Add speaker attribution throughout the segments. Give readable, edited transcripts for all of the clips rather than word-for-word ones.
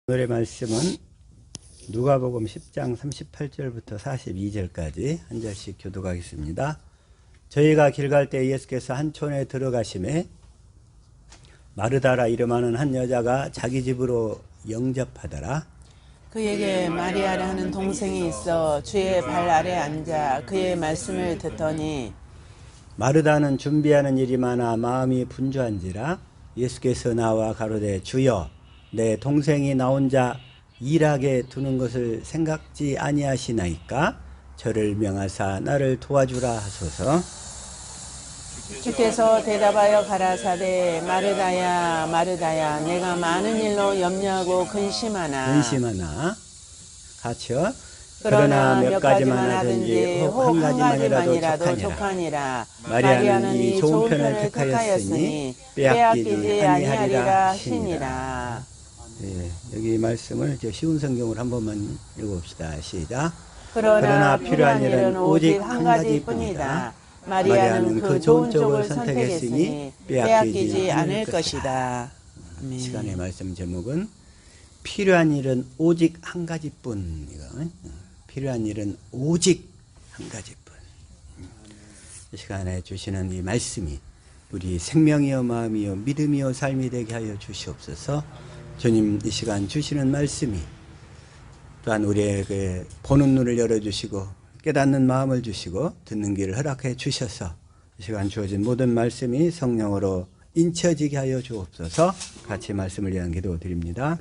Speaker 1: 오늘의 말씀은 누가복음 10장 38절부터 42절까지 한 절씩 교독하겠습니다. 저희가 길 갈 때 예수께서 한 촌에 들어가심에 마르다라 이름하는 한 여자가 자기 집으로 영접하더라.
Speaker 2: 그에게 마리아라 하는 동생이 있어 주의 발 아래 앉아 그의 말씀을 듣더니
Speaker 1: 마르다는 준비하는 일이 많아 마음이 분주한지라 예수께서 나와 가로되 주여 내 동생이 나 혼자 일하게 두는 것을 생각지 아니하시나이까 저를 명하사 나를 도와주라 하소서.
Speaker 2: 주께서 대답하여 가라사대 마르다야 마르다야 내가 많은 일로 염려하고 근심하나
Speaker 1: 같이요.
Speaker 2: 그러나 몇 가지만 하든지 혹 한 가지만이라도 족하니라. 마리아는 이 좋은 편을 택하였으니 빼앗기지 아니하리라 하시니라.
Speaker 1: 네, 여기 말씀을 쉬운 성경으로 한 번만 읽어봅시다. 시작.
Speaker 2: 그러나 필요한 일은 오직 한 가지뿐이다. 마리아는 그 좋은 쪽을 선택했으니 빼앗기지 않을 것이다.
Speaker 1: 아멘. 시간의 말씀 제목은 필요한 일은 오직 한 가지뿐. 이거. 필요한 일은 오직 한 가지뿐. 이 시간에 주시는 이 말씀이 우리 생명이요 마음이요 믿음이요 삶이 되게 하여 주시옵소서. 주님 이 시간 주시는 말씀이 또한 우리의 그 보는 눈을 열어주시고 깨닫는 마음을 주시고 듣는 길을 허락해 주셔서 이 시간 주어진 모든 말씀이 성령으로 인쳐지게 하여 주옵소서. 같이 말씀을 위한 기도 드립니다.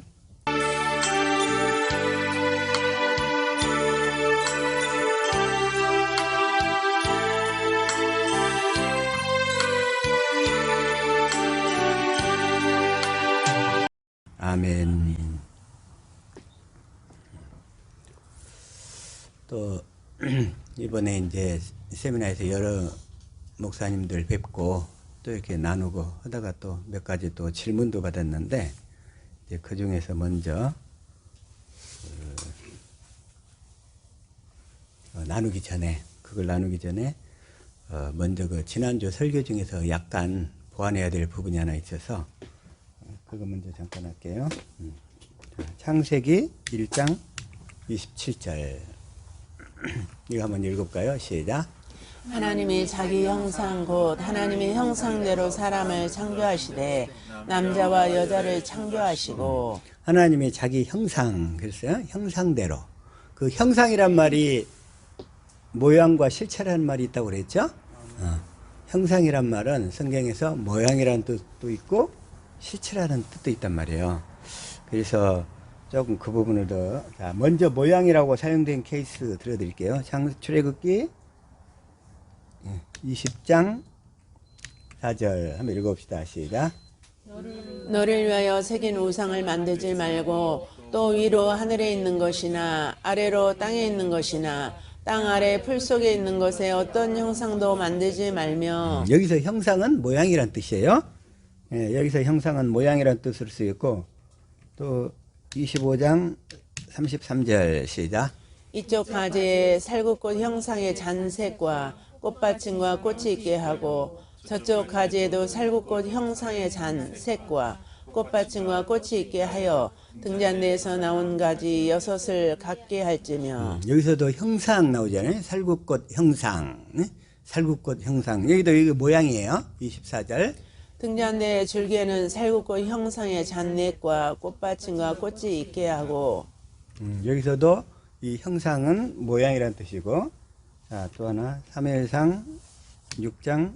Speaker 1: 아멘. 또 이번에 이제 세미나에서 여러 목사님들 뵙고 또 이렇게 나누고 하다가 또 몇 가지 또 질문도 받았는데 이제 그 중에서 먼저 나누기 전에 먼저 그 지난주 설교 중에서 약간 보완해야 될 부분이 하나 있어서 그거 먼저 잠깐 할게요. 창세기 1장 27절 이거 한번 읽어볼까요? 시작.
Speaker 2: 하나님이 자기 형상 곧 하나님의 형상대로 사람을 창조하시되 남자와 여자를 창조하시고
Speaker 1: 하나님이 자기 형상 그랬어요. 형상대로. 그 형상이란 말이 모양과 실체라는 말이 있다고 그랬죠. 형상이란 말은 성경에서 모양이라는 뜻도 있고 실체라는 뜻도 있단 말이에요. 그래서 조금 그 부분을 더, 자, 먼저 모양이라고 사용된 케이스 들어드릴게요. 출애굽기 20장 4절 한번 읽어봅시다. 시작.
Speaker 2: 너를 위하여 새긴 우상을 만들지 말고 또 위로 하늘에 있는 것이나 아래로 땅에 있는 것이나 땅 아래 풀 속에 있는 것에 어떤 형상도 만들지 말며
Speaker 1: 여기서 형상은 모양이란 뜻이에요. 예, 여기서 형상은 모양이란 뜻으로 쓰였고 또 25장 33절 시작.
Speaker 2: 이쪽 가지에 살구꽃 형상의 잔색과 꽃받침과 꽃이 있게 하고 저쪽 가지에도 살구꽃 형상의 잔색과 꽃받침과 꽃이 있게 하여 등잔대에서 나온 가지 6을 갖게 할지며
Speaker 1: 여기서도 형상 나오잖아요. 살구꽃 형상. 살구꽃 형상. 여기도 이거 모양이에요. 24절.
Speaker 2: 등잔대의 줄기에는 살구꽃 형상의 잔넷과 꽃받침과 꽃이 있게 하고
Speaker 1: 여기서도 이 형상은 모양이라는 뜻이고 자, 또 하나 사무엘상 6장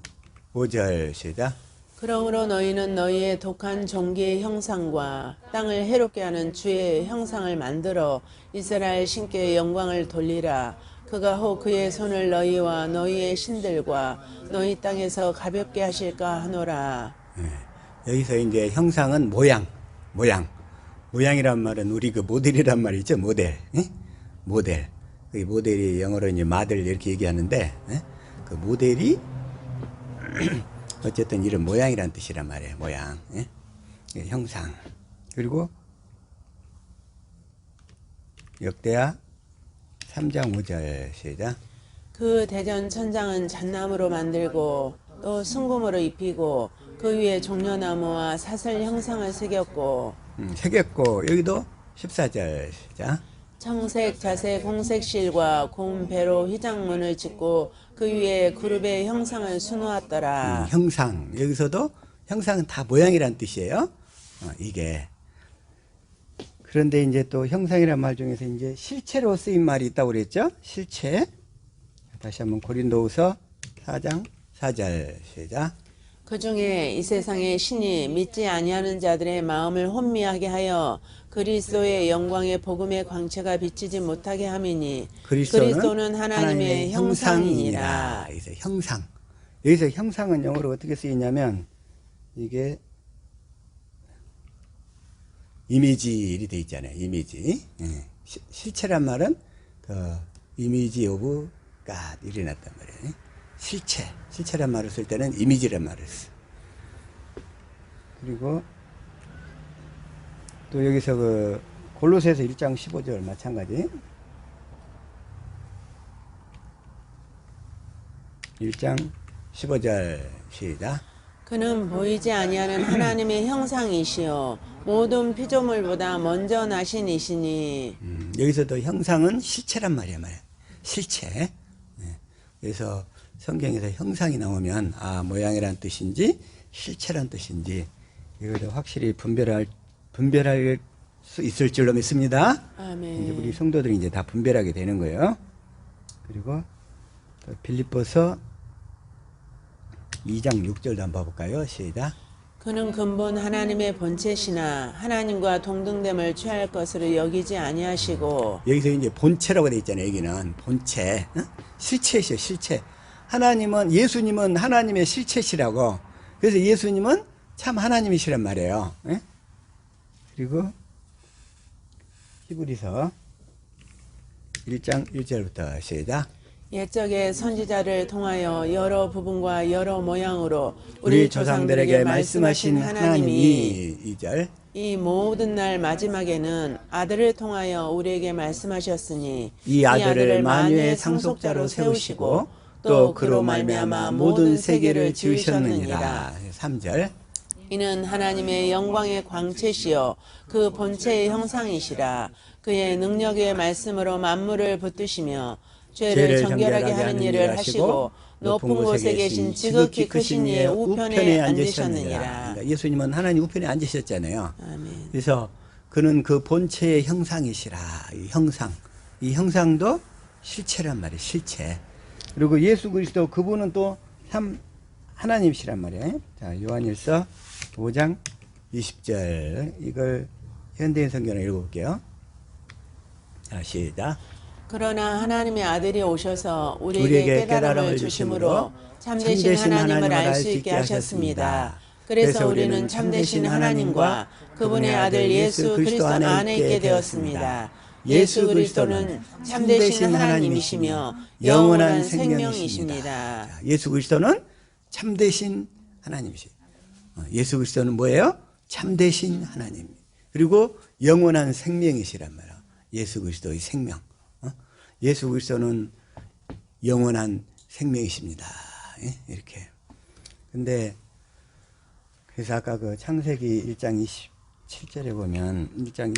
Speaker 1: 5절 시작.
Speaker 2: 그러므로 너희는 너희의 독한 종기의 형상과 땅을 해롭게 하는 주의 형상을 만들어 이스라엘 신께 영광을 돌리라. 그가 혹 그의 손을 너희와 너희의 신들과 너희 땅에서 가볍게 하실까 하노라.
Speaker 1: 네. 여기서 이제 형상은 모양이란 말은 우리 그 모델이란 말이죠. 모델. 모델. 그 모델이 영어로 이제 마들 이렇게 얘기하는데 그 모델이 어쨌든 이런 모양이란 뜻이란 말이에요. 모양. 형상. 그리고 역대하 3장 5절 시작.
Speaker 2: 그 대전 천장은 잣나무로 만들고 또 순금으로 입히고 그 위에 종려나무와 사슬 형상을 새겼고
Speaker 1: 여기도 14절 시작.
Speaker 2: 청색, 자색, 홍색실과 곰 배로 휘장문을 짓고 그 위에 그룹의 형상을 수놓았더라.
Speaker 1: 형상. 여기서도 형상은 다 모양이란 뜻이에요. 이게. 그런데 이제 또 형상이란 말 중에서 이제 실체로 쓰인 말이 있다고 그랬죠? 실체. 다시 한번 고린도후서 4장 4절 시작.
Speaker 2: 그 중에 이 세상의 신이 믿지 아니하는 자들의 마음을 혼미하게 하여 그리스도의 영광의 복음의 광채가 비치지 못하게 함이니 그리스도는 하나님의 형상이니라.
Speaker 1: 여기서 형상. 여기서 형상은 영어로 어떻게 쓰이냐면 이게 이미지로 되어 있잖아요. 이미지. 실체란 말은 이미지 오브 갓 이래 놨단 말이에요. 실체란 말을 쓸 때는 이미지란 말을 써. 그리고 또 여기서 그 골로새서 1장 15절 마찬가지. 1장 15절 시작.
Speaker 2: 그는 보이지 아니하는 하나님의 형상이시요 모든 피조물보다 먼저 나신 이시니.
Speaker 1: 여기서도 형상은 실체란 말이야. 실체. 그래서 성경에서 형상이 나오면 모양이란 뜻인지 실체란 뜻인지 이걸 확실히 분별할 수 있을 줄로 믿습니다.
Speaker 2: 아멘.
Speaker 1: 이제 우리 성도들이 이제 다 분별하게 되는 거예요. 그리고 또 빌립보서 2장 6절도 한번 봐볼까요? 시작.
Speaker 2: 그는 근본 하나님의 본체시나 하나님과 동등됨을 취할 것으로 여기지 아니하시고.
Speaker 1: 여기서 이제 본체라고 되어 있잖아요. 여기는 본체, 실체시요, 실체. 예수님은 하나님의 실체시라고. 그래서 예수님은 참 하나님이시란 말이에요. 그리고 히브리서 1장 1절부터 시작.
Speaker 2: 옛적의 선지자를 통하여 여러 부분과 여러 모양으로
Speaker 1: 우리 조상들에게 말씀하신 하나님이 2절.
Speaker 2: 이 모든 날 마지막에는 아들을 통하여 우리에게 말씀하셨으니
Speaker 1: 이 아들을 만유의 상속자로 세우시고 또 그로 말미암아 모든 세계를 지으셨느니라. 3절.
Speaker 2: 이는 하나님의 영광의 광채시요 그 본체의 형상이시라. 그의 능력의 말씀으로 만물을 붙드시며 죄를 정결하게 하는 일을 하시고 높은 곳에 계신 지극히 크신 이의 우편에 앉으셨느니라.
Speaker 1: 그러니까 예수님은 하나님 우편에 앉으셨잖아요.
Speaker 2: 아멘.
Speaker 1: 그래서 그는 그 본체의 형상이시라. 이 형상도 실체란 말이에요. 실체. 그리고 예수 그리스도 그분은 또 참 하나님이시란 말이에요. 자, 요한일서 5장 20절. 이걸 현대인 성경을 읽어볼게요. 자, 시작.
Speaker 2: 그러나 하나님의 아들이 오셔서 우리에게 깨달음을 주심으로 참되신 하나님을 알 수 있게 하셨습니다. 그래서 우리는 참되신 하나님과 그분의 아들 예수 그리스도 안에 있게 되었습니다. 예수 그리스도는 참되신 하나님이시며 영원한 생명이십니다.
Speaker 1: 예수 그리스도는 참되신 하나님이시죠. 예수 그리스도는 뭐예요? 참되신 하나님. 그리고 영원한 생명이시란 말이에요. 예수 그리스도의 생명. 예수 그리스도는 영원한 생명이십니다. 이렇게. 근데 그래서 아까 그 창세기 1장 27절에 보면 1장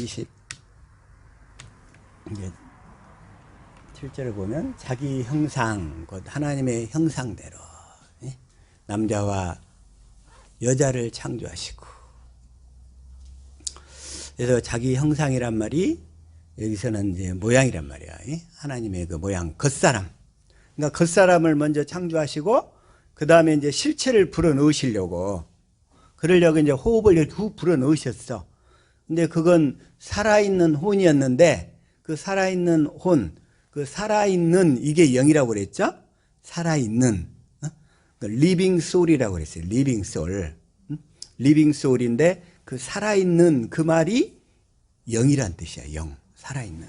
Speaker 1: 27절에 보면 자기 형상, 곧 하나님의 형상대로 남자와 여자를 창조하시고, 그래서 자기 형상이란 말이 여기서는 이제 모양이란 말이야. 하나님의 그 모양, 겉사람. 그러니까 겉사람을 먼저 창조하시고, 그 다음에 이제 실체를 불어 넣으시려고, 그러려고 이제 호흡을 후 불어 넣으셨어. 근데 그건 살아있는 혼이었는데, 그 살아있는 혼, 그 살아있는 이게 영이라고 그랬죠? 살아있는. 리빙 소울이라고 그랬어요. 리빙 소울. 리빙 소울인데, 그 살아있는 그 말이 영이란 뜻이야. 영. 살아있는.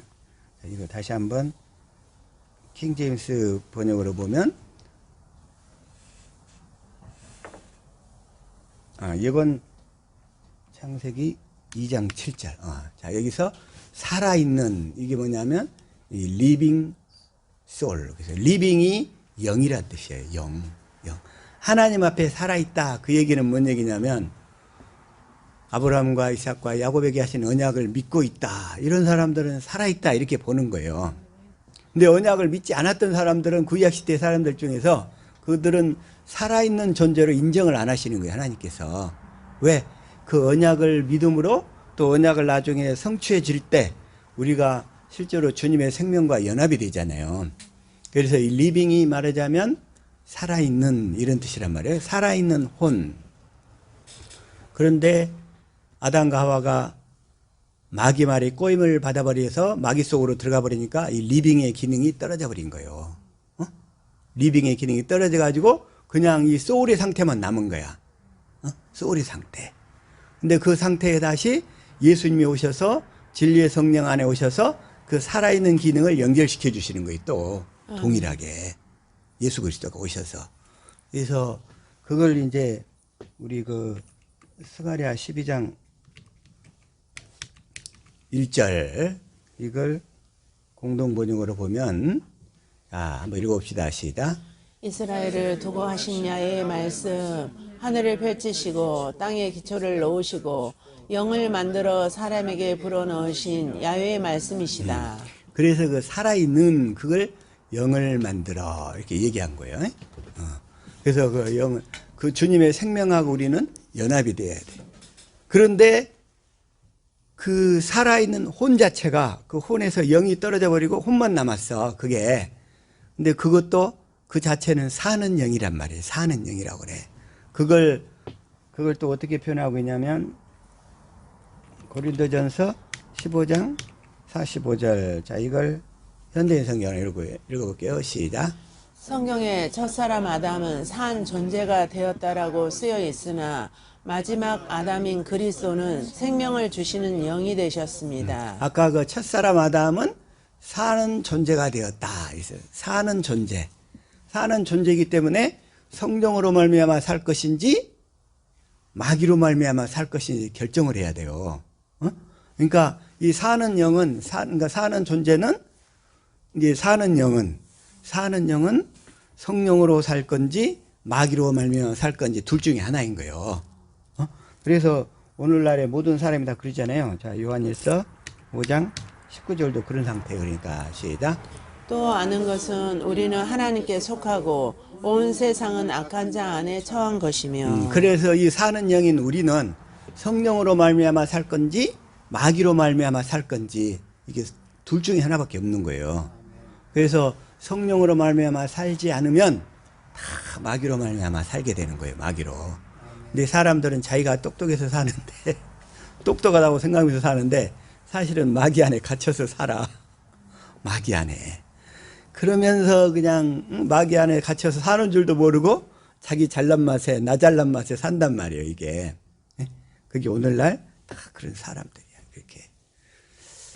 Speaker 1: 자, 이거 다시 한번 킹 제임스 번역으로 보면, 이건 창세기 2장 7절. 자, 여기서 살아있는, 이게 뭐냐면, 이 리빙 소울. 그래서 리빙이 영이란 뜻이에요. 영. 하나님 앞에 살아있다. 그 얘기는 뭔 얘기냐면, 아브라함과 이삭과 야곱에게 하신 언약을 믿고 있다. 이런 사람들은 살아있다. 이렇게 보는 거예요. 근데 언약을 믿지 않았던 사람들은 구약시대 사람들 중에서 그들은 살아있는 존재로 인정을 안 하시는 거예요. 하나님께서. 왜? 그 언약을 믿음으로 또 언약을 나중에 성취해질 때 우리가 실제로 주님의 생명과 연합이 되잖아요. 그래서 이 리빙이 말하자면 살아있는 이런 뜻이란 말이에요. 살아있는 혼. 그런데 아담과 하와가 마귀 말에 꼬임을 받아버려서 마귀 속으로 들어가 버리니까 이 리빙의 기능이 떨어져 버린 거예요. 리빙의 기능이 떨어져 가지고 그냥 이 소울의 상태만 남은 거야. 소울의 상태. 근데 그 상태에 다시 예수님이 오셔서 진리의 성령 안에 오셔서 그 살아있는 기능을 연결시켜 주시는 거예요. 또 동일하게 예수 그리스도가 오셔서. 그래서 그걸 이제 우리 그 스가랴 12장 1절 이걸 공동 번역으로 보면 한번 읽어봅시다. 시작.
Speaker 2: 이스라엘을 두고 하신 야의 말씀 하늘을 펼치시고 땅에 기초를 놓으시고 영을 만들어 사람에게 불어넣으신 야훼의 말씀이시다.
Speaker 1: 그래서 그 살아있는 그걸 영을 만들어 이렇게 얘기한 거예요. 그래서 그 영, 그 주님의 생명하고 우리는 연합이 돼야 돼. 그런데 그 살아있는 혼 자체가 그 혼에서 영이 떨어져 버리고 혼만 남았어. 그게. 근데 그것도 그 자체는 사는 영이란 말이에요. 사는 영이라고 그래. 그걸 또 어떻게 표현하고 있냐면 고린도전서 15장 45절. 자, 이걸 현대인 성경을 읽어볼게요. 시작.
Speaker 2: 성경에 첫사람 아담은 산 존재가 되었다라고 쓰여 있으나 마지막 아담인 그리스도는 생명을 주시는 영이 되셨습니다.
Speaker 1: 아까 그 첫사람 아담은 사는 존재가 되었다. 사는 존재. 사는 존재이기 때문에 성령으로 말미암아 살 것인지 마귀로 말미암아 살 것인지 결정을 해야 돼요. 그러니까 이 사는 영은 그러니까 사는 존재는 이제 사는 영은 성령으로 살 건지 마귀로 말미암아 살 건지 둘 중에 하나인 거예요. 그래서 오늘날의 모든 사람이 다 그러잖아요. 자, 요한일서 5장 19절도 그런 상태예요. 그러니까 시작.
Speaker 2: 또 아는 것은 우리는 하나님께 속하고 온 세상은 악한 자 안에 처한 것이며.
Speaker 1: 그래서 이 사는 영인 우리는 성령으로 말미암아 살 건지 마귀로 말미암아 살 건지 이게 둘 중에 하나밖에 없는 거예요. 그래서 성령으로 말미암아 살지 않으면 다 마귀로 말미암아 살게 되는 거예요. 마귀로. 근데 사람들은 자기가 똑똑해서 사는데 똑똑하다고 생각하면서 사는데 사실은 마귀 안에 갇혀서 살아. 마귀 안에. 그러면서 그냥 마귀 안에 갇혀서 사는 줄도 모르고 자기 잘난 맛에 나 잘난 맛에 산단 말이에요. 이게. 그게 오늘날 다 그런 사람들이야. 그렇게.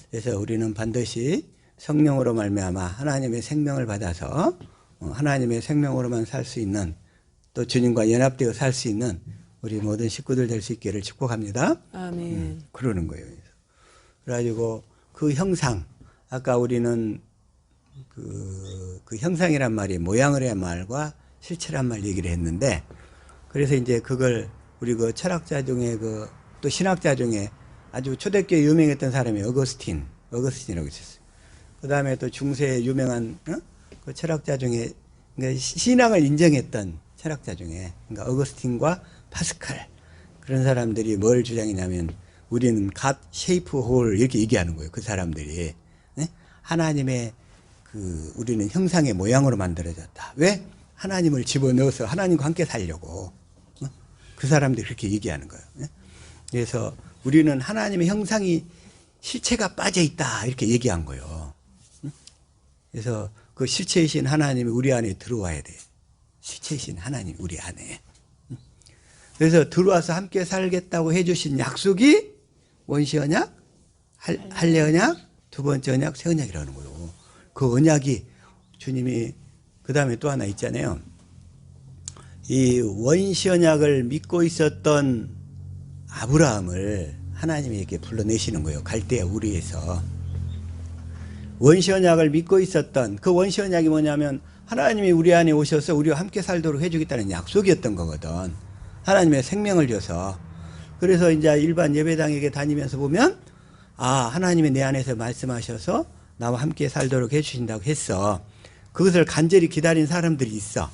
Speaker 1: 그래서 우리는 반드시 성령으로 말미암아 하나님의 생명을 받아서 하나님의 생명으로만 살 수 있는 또 주님과 연합되어 살 수 있는 우리 모든 식구들 될 수 있기를 축복합니다.
Speaker 2: 아멘.
Speaker 1: 그러는 거예요. 그래가지고 그 형상, 아까 우리는 그 형상이란 말이 모양을 말과 실체란 말 얘기를 했는데, 그래서 이제 그걸 우리 그 철학자 중에 또 신학자 중에 아주 초대교회 유명했던 사람이 어거스틴이라고 있었어요. 그 다음에 또 중세에 유명한 그 철학자 중에 그러니까 신앙을 인정했던 철학자 중에 그러니까 어거스틴과 파스칼 그런 사람들이 뭘 주장했냐면 우리는 God shape whole 이렇게 얘기하는 거예요. 그 사람들이 하나님의 우리는 형상의 모양으로 만들어졌다. 왜? 하나님을 집어넣어서 하나님과 함께 살려고. 그 사람들이 그렇게 얘기하는 거예요. 그래서 우리는 하나님의 형상이 실체가 빠져 있다 이렇게 얘기한 거예요. 그래서 그 실체이신 하나님이 우리 안에 들어와야 돼. 실체이신 하나님 우리 안에. 그래서 들어와서 함께 살겠다고 해주신 약속이 원시 언약, 할례 언약, 두 번째 언약, 새 언약이라는 거예요. 그 언약이 주님이 그 다음에 또 하나 있잖아요. 이 원시 언약을 믿고 있었던 아브라함을 하나님이 이렇게 불러내시는 거예요. 갈대아 우리에서. 원시 언약을 믿고 있었던 그 원시 언약이 뭐냐면 하나님이 우리 안에 오셔서 우리와 함께 살도록 해주겠다는 약속이었던 거거든. 하나님의 생명을 줘서. 그래서 이제 일반 예배당에게 다니면서 보면 아, 하나님이 내 안에서 말씀하셔서 나와 함께 살도록 해주신다고 했어. 그것을 간절히 기다린 사람들이 있어.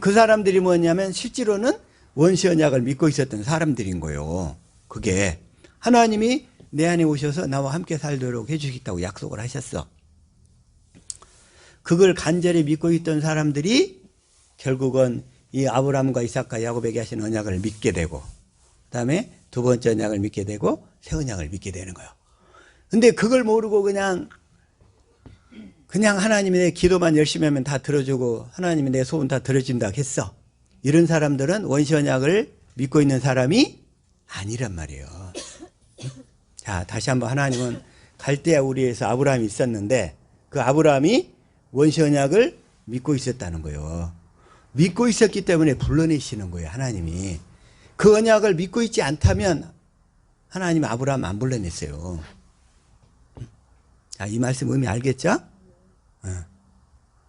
Speaker 1: 그 사람들이 뭐냐면 실제로는 원시 언약을 믿고 있었던 사람들인 거예요. 그게 하나님이 내 안에 오셔서 나와 함께 살도록 해주시겠다고 약속을 하셨어. 그걸 간절히 믿고 있던 사람들이 결국은 이 아브라함과 이삭과 야곱에게 하신 언약을 믿게 되고, 그 다음에 두 번째 언약을 믿게 되고, 새 언약을 믿게 되는 거예요. 근데 그걸 모르고 그냥 하나님이 내 기도만 열심히 하면 다 들어주고 하나님이 내 소원 다 들어준다고 했어. 이런 사람들은 원시 언약을 믿고 있는 사람이 아니란 말이에요. 자, 다시 한번 하나님은 갈대아 우리에서 아브라함이 있었는데 그 아브라함이 원시 언약을 믿고 있었다는 거예요. 믿고 있었기 때문에 불러내시는 거예요, 하나님이. 그 언약을 믿고 있지 않다면 하나님 아브라함 안 불러냈어요. 자, 이 말씀 의미 알겠죠?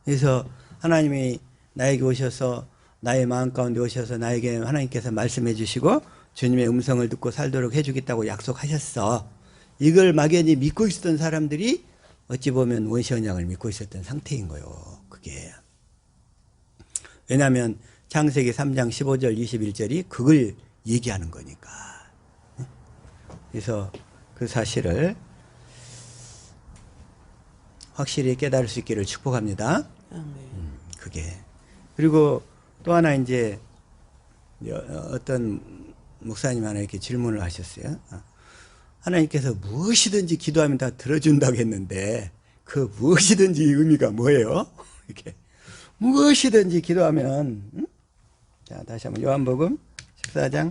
Speaker 1: 그래서 하나님이 나에게 오셔서 나의 마음 가운데 오셔서 나에게 하나님께서 말씀해 주시고 주님의 음성을 듣고 살도록 해주겠다고 약속하셨어. 이걸 막연히 믿고 있었던 사람들이 어찌 보면 원시 언약을 믿고 있었던 상태인 거예요. 그게. 왜냐하면 창세기 3장 15절 21절이 그걸 얘기하는 거니까. 그래서 그 사실을 확실히 깨달을 수 있기를 축복합니다. 그게. 그리고 또 하나 이제 어떤 목사님 하나 이렇게 질문을 하셨어요. 하나님께서 무엇이든지 기도하면 다 들어준다고 했는데 그 무엇이든지 의미가 뭐예요? 이렇게 무엇이든지 기도하면 자, 다시 한번 요한복음 14장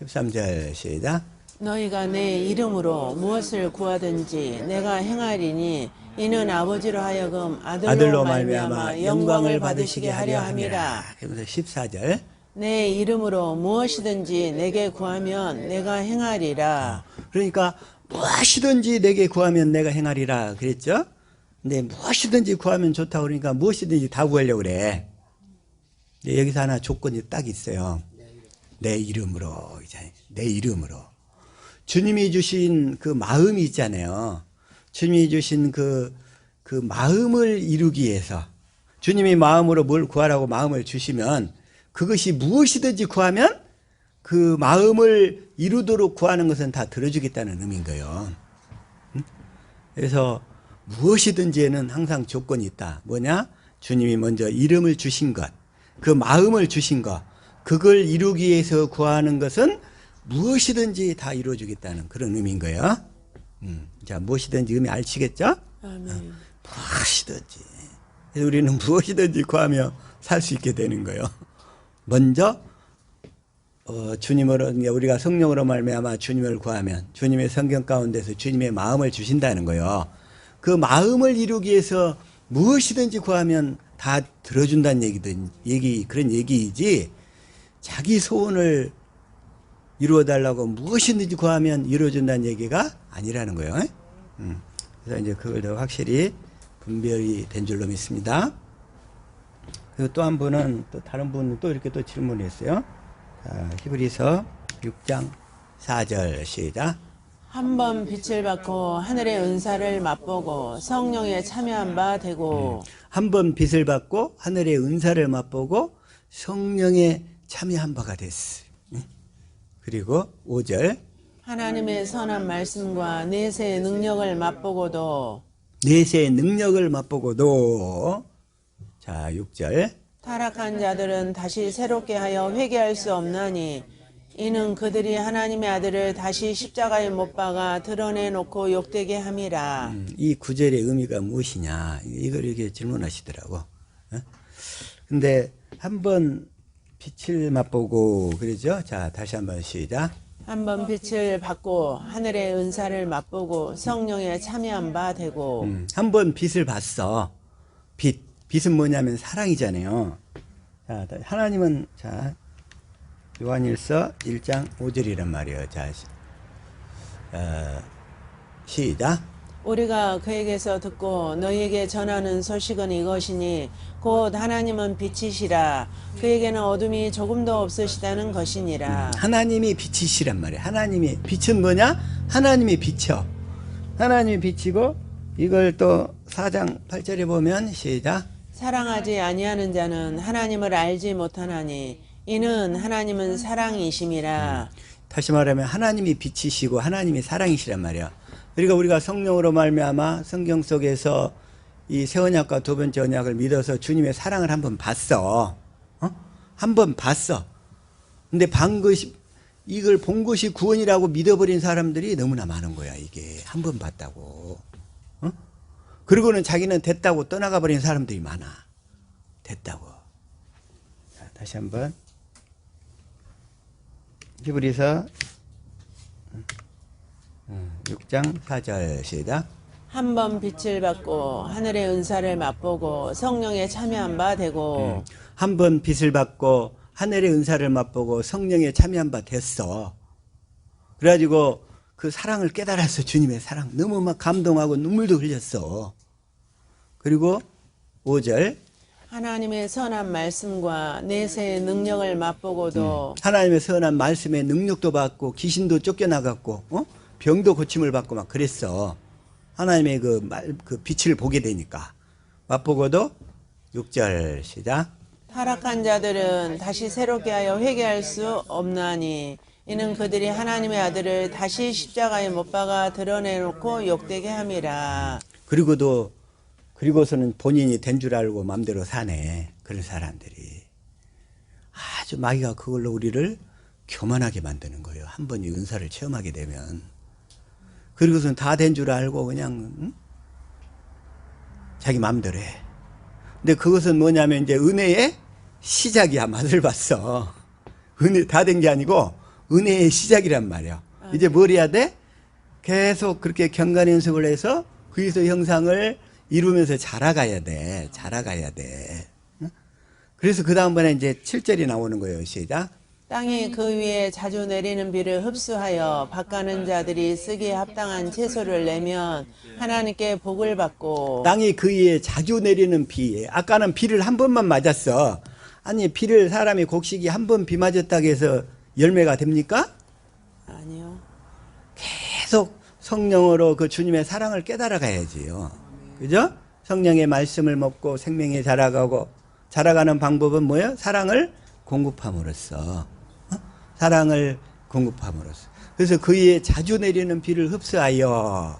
Speaker 1: 13절 시작.
Speaker 2: 너희가 내 이름으로 무엇을 구하든지 내가 행하리니 이는 아버지로 하여금 아들로 말미암아 영광을 받으시게 하려 함이라.
Speaker 1: 그러면서 14절.
Speaker 2: 내 이름으로 무엇이든지 내게 구하면 내가 행하리라.
Speaker 1: 그러니까 무엇이든지 내게 구하면 내가 행하리라 그랬죠? 근데 무엇이든지 구하면 좋다고 그러니까 무엇이든지 다 구하려고 그래. 근데 여기서 하나 조건이 딱 있어요. 내 이름으로. 내 이름으로. 주님이 주신 그 마음이 있잖아요. 주님이 주신 그 마음을 이루기 위해서 주님이 마음으로 뭘 구하라고 마음을 주시면 그것이 무엇이든지 구하면 그 마음을 이루도록 구하는 것은 다 들어주겠다는 의미인 거예요. 그래서 무엇이든지에는 항상 조건이 있다. 뭐냐? 주님이 먼저 이름을 주신 것, 그 마음을 주신 것, 그걸 이루기 위해서 구하는 것은 무엇이든지 다 이루어주겠다는 그런 의미인 거예요. 자, 무엇이든지 의미 아시겠죠?
Speaker 2: 아멘.
Speaker 1: 무엇이든지. 그래서 우리는 무엇이든지 구하며 살 수 있게 되는 거예요. 먼저 주님으로 우리가 성령으로 말미암아 주님을 구하면 주님의 성경 가운데서 주님의 마음을 주신다는 거예요. 그 마음을 이루기 위해서 무엇이든지 구하면 다 들어준다는 그런 얘기이지 자기 소원을 이루어달라고 무엇이든지 구하면 이루어준다는 얘기가 아니라는 거예요. 그래서 이제 그걸 더 확실히 분별이 된 줄로 믿습니다. 그리고 또 한 분은 또 다른 분은 또 이렇게 또 질문했어요. 자, 히브리서 6장 4절 시작.
Speaker 2: 한 번 빛을 받고 하늘의 은사를 맛보고 성령에 참여한 바 되고
Speaker 1: 한 번 빛을 받고 하늘의 은사를 맛보고 성령에 참여한 바가 됐어요. 그리고 5절.
Speaker 2: 하나님의 선한 말씀과 내세의 능력을 맛보고도
Speaker 1: 내세의 능력을 맛보고도 자 6절.
Speaker 2: 타락한 자들은 다시 새롭게 하여 회개할 수 없나니 이는 그들이 하나님의 아들을 다시 십자가에 못 박아 드러내놓고 욕되게 함이라.
Speaker 1: 이 구절의 의미가 무엇이냐 이걸 이렇게 질문하시더라고. 근데 한번 빛을 맛보고 그러죠. 자 다시 한번 시작.
Speaker 2: 한 번 빛을 받고 하늘의 은사를 맛보고 성령에 참여한 바 되고
Speaker 1: 한 번 빛을 봤어. 빛은 뭐냐면 사랑이잖아요. 자, 하나님은 자 요한일서 1장 5절이란 말이에요. 자, 시작.
Speaker 2: 우리가 그에게서 듣고 너희에게 전하는 소식은 이것이니 곧 하나님은 빛이시라 그에게는 어둠이 조금도 없으시다는 것이니라.
Speaker 1: 하나님이 빛이시란 말이야. 하나님이 빛은 뭐냐? 하나님이 빛이요. 하나님이 빛이고 이걸 또 4장 8절에 보면 시작.
Speaker 2: 사랑하지 아니하는 자는 하나님을 알지 못하나니 이는 하나님은 사랑이심이라.
Speaker 1: 다시 말하면 하나님이 빛이시고 하나님이 사랑이시란 말이야. 그러니까 우리가 성령으로 말미암아 성경 속에서 이 새 언약과 두 번째 언약을 믿어서 주님의 사랑을 한번 봤어. 한번 봤어. 근데 이걸 본 것이 구원이라고 믿어버린 사람들이 너무나 많은 거야. 이게 한 번 봤다고. 그리고는 자기는 됐다고 떠나가 버린 사람들이 많아. 됐다고. 자, 다시 한번 히브리서 6장 4절 시작.
Speaker 2: 한 번 빛을 받고 하늘의 은사를 맛보고 성령에 참여한 바 되고
Speaker 1: 한 번 빛을 받고 하늘의 은사를 맛보고 성령에 참여한 바 됐어. 그래가지고 그 사랑을 깨달았어. 주님의 사랑. 너무 막 감동하고 눈물도 흘렸어. 그리고 5절.
Speaker 2: 하나님의 선한 말씀과 내세의 능력을 맛보고도
Speaker 1: 하나님의 선한 말씀의 능력도 받고 귀신도 쫓겨나갔고 병도 고침을 받고 막 그랬어. 하나님의 그 빛을 보게 되니까. 맛보고도 6절 시작.
Speaker 2: 타락한 자들은 다시 새롭게 하여 회개할 수 없나니 이는 그들이 하나님의 아들을 다시 십자가에 못 박아 드러내놓고 욕되게 함이라.
Speaker 1: 그리고서는 본인이 된 줄 알고 마음대로 사네. 그런 사람들이. 아주 마귀가 그걸로 우리를 교만하게 만드는 거예요. 한 번 이 은사를 체험하게 되면. 그리고서는 다 된 줄 알고 그냥 자기 마음대로 해. 근데 그것은 뭐냐면 이제 은혜의 시작이야. 맛을 봤어. 은혜 다 된 게 아니고 은혜의 시작이란 말이야. 이제 뭘 해야 돼? 계속 그렇게 경간연습을 해서 그리스도 형상을 이루면서 자라가야 돼. 자라가야 돼. 그래서 그 다음번에 이제 7절이 나오는 거예요. 시작.
Speaker 2: 땅이 그 위에 자주 내리는 비를 흡수하여 밭가는 자들이 쓰기에 합당한 채소를 내면 하나님께 복을 받고.
Speaker 1: 땅이 그 위에 자주 내리는 비. 아까는 비를 한 번만 맞았어. 아니 비를 사람이 곡식이 한 번 비 맞았다고 해서 열매가 됩니까?
Speaker 2: 아니요.
Speaker 1: 계속 성령으로 그 주님의 사랑을 깨달아 가야지요. 그죠? 성령의 말씀을 먹고 생명에 자라가고, 자라가는 방법은 뭐예요? 사랑을 공급함으로써. 사랑을 공급함으로써. 그래서 그 위에 자주 내리는 비를 흡수하여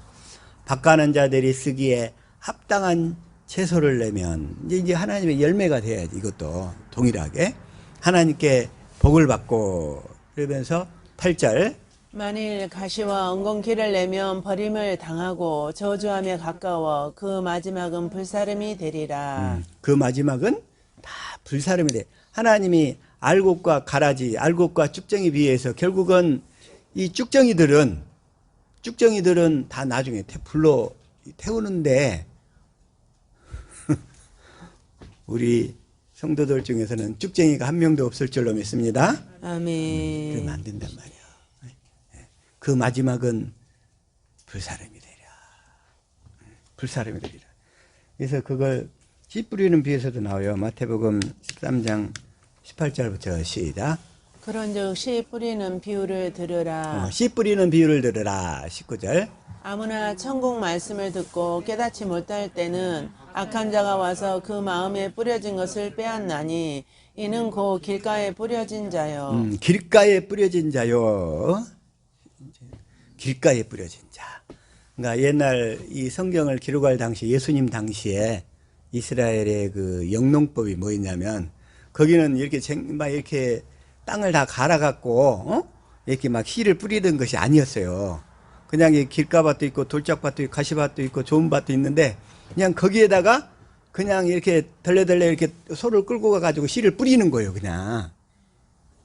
Speaker 1: 밭가는 자들이 쓰기에 합당한 채소를 내면 이제 하나님의 열매가 돼야지. 이것도 동일하게 하나님께 복을 받고. 그러면서 8절.
Speaker 2: 만일 가시와 엉겅퀴를 내면 버림을 당하고 저주함에 가까워 그 마지막은 불사름이 되리라.
Speaker 1: 그 마지막은 다 불사름이 돼. 하나님이 알곡과 가라지, 알곡과 쭉정이 비해서 결국은 이 쭉정이들은 다 나중에 불로 태우는데 우리 성도들 중에서는 쭉정이가 한 명도 없을 줄로 믿습니다.
Speaker 2: 아멘.
Speaker 1: 그러면 안 된단 말이야. 그 마지막은 불사름이 되리라. 불사름이 되리라. 그래서 그걸 씨 뿌리는 비에서도 나와요. 마태복음 13장 18절부터 시작.
Speaker 2: 그런즉 씨 뿌리는 비유를 들으라.
Speaker 1: 씨 뿌리는 비유를 들으라. 19절.
Speaker 2: 아무나 천국 말씀을 듣고 깨닫지 못할 때는 악한 자가 와서 그 마음에 뿌려진 것을 빼앗나니 이는 곧 길가에 뿌려진 자요.
Speaker 1: 길가에 뿌려진 자요. 길가에 뿌려진 자. 그러니까 옛날 이 성경을 기록할 당시 예수님 당시에 이스라엘의 그 영농법이 뭐였냐면 거기는 이렇게 막 이렇게 땅을 다 갈아갖고 이렇게 막 씨를 뿌리던 것이 아니었어요. 그냥 이 길가밭도 있고 돌짝밭도 있고 가시밭도 있고 좋은 밭도 있는데 그냥 거기에다가 그냥 이렇게 덜레덜레 이렇게 소를 끌고 가가지고 씨를 뿌리는 거예요. 그냥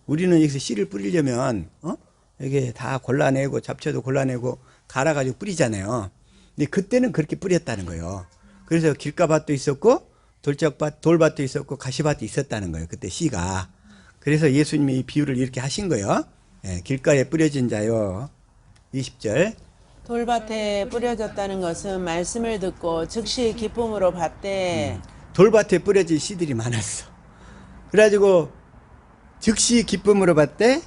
Speaker 1: 우리는 여기서 씨를 뿌리려면 이게 다 골라내고 잡초도 골라내고 갈아가지고 뿌리잖아요. 근데 그때는 그렇게 뿌렸다는 거예요. 그래서 길가밭도 있었고 돌짝밭, 돌밭도 있었고 가시밭도 있었다는 거예요. 그때 씨가. 그래서 예수님이 이 비유를 이렇게 하신 거예요. 예, 길가에 뿌려진 자요. 20절.
Speaker 2: 돌밭에 뿌려졌다는 것은 말씀을 듣고 즉시 기쁨으로 받되
Speaker 1: 돌밭에 뿌려진 씨들이 많았어. 그래가지고 즉시 기쁨으로 받되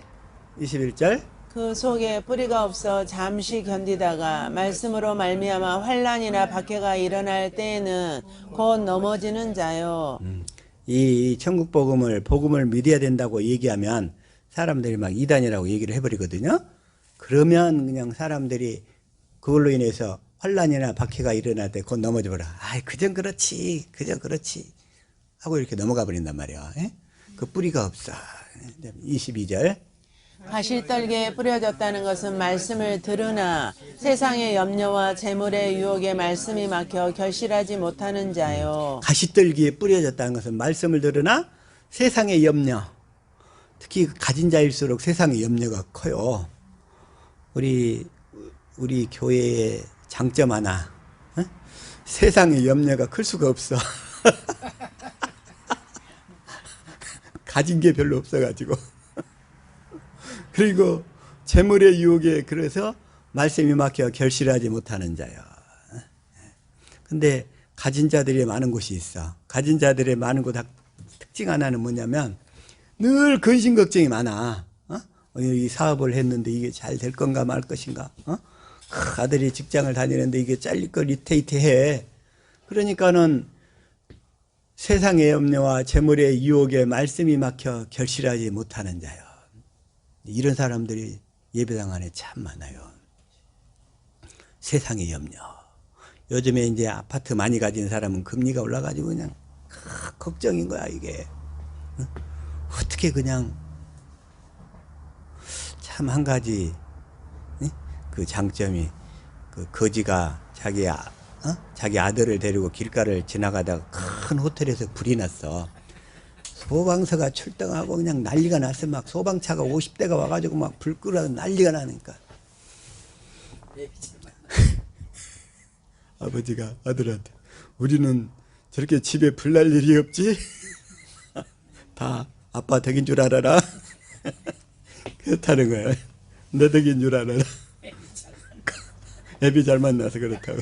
Speaker 1: 21절
Speaker 2: 그 속에 뿌리가 없어 잠시 견디다가 말씀으로 말미암아 환난이나 박해가 일어날 때에는 곧 넘어지는 자요.
Speaker 1: 이 천국 복음을 믿어야 된다고 얘기하면 사람들이 막 이단이라고 얘기를 해버리거든요. 그러면 그냥 사람들이 그걸로 인해서 환난이나 박해가 일어날 때 곧 넘어져 버려. 아이 그전 그렇지 하고 이렇게 넘어가 버린단 말이야. 예? 그 뿌리가 없어. 22절
Speaker 2: 가시떨기에 뿌려졌다는 것은 말씀을 들으나 세상의 염려와 재물의 유혹에 말씀이 막혀 결실하지 못하는 자요.
Speaker 1: 가시떨기에 뿌려졌다는 것은 말씀을 들으나 세상의 염려, 특히 가진 자일수록 세상의 염려가 커요. 우리 교회의 장점 하나, 어? 세상의 염려가 클 수가 없어. 가진 게 별로 없어가지고. 그리고 재물의 유혹에 그래서 말씀이 막혀 결실하지 못하는 자요. 근데 가진 자들이 많은 곳이 있어. 가진 자들의 많은 곳 특징 하나는 뭐냐면 늘 근심 걱정이 많아. 이 사업을 했는데 이게 잘 될 건가 말 것인가. 아들이 직장을 다니는데 이게 잘릴 걸 이태이태해. 그러니까는 세상의 염려와 재물의 유혹에 말씀이 막혀 결실하지 못하는 자요. 이런 사람들이 예배당 안에 참 많아요. 세상의 염려. 요즘에 이제 아파트 많이 가진 사람은 금리가 올라가지고 그냥 걱정인 거야 이게. 어떻게 그냥 참 한 가지 그 장점이 그 거지가 자기 아들을 데리고 길가를 지나가다가 큰 호텔에서 불이 났어. 소방서가 출동하고 그냥 난리가 났어. 막 소방차가 50대가 와가지고 막 불 끄러 난리가 나니까 아버지가 아들한테 우리는 저렇게 집에 불 날 일이 없지? 다 아빠 덕인 줄 알아라. 그렇다는 거야. 내 덕인 줄 알아라. 애비 잘 만나서 그렇다고.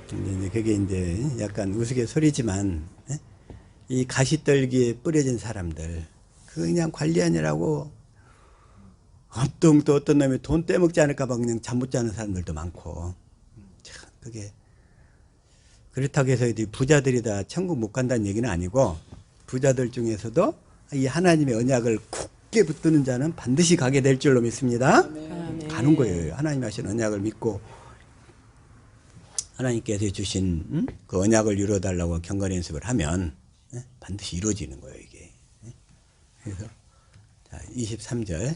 Speaker 1: 근데 그게 이제 약간 우스갯소리지만 이 가시떨기에 뿌려진 사람들 그 그냥 관리하느라고 또 어떤 놈이 돈 떼먹지 않을까 봐 그냥 잠 못 자는 사람들도 많고. 참 그게 그렇다고 해서 부자들이 다 천국 못 간다는 얘기는 아니고 부자들 중에서도 이 하나님의 언약을 굳게 붙드는 자는 반드시 가게 될 줄로 믿습니다.
Speaker 2: 아멘.
Speaker 1: 가는 거예요. 하나님 하신 언약을 믿고 하나님께서 주신 그 언약을 이루어달라고 경건 연습을 하면 반드시 이루어지는 거예요 이게. 그래서 자 23절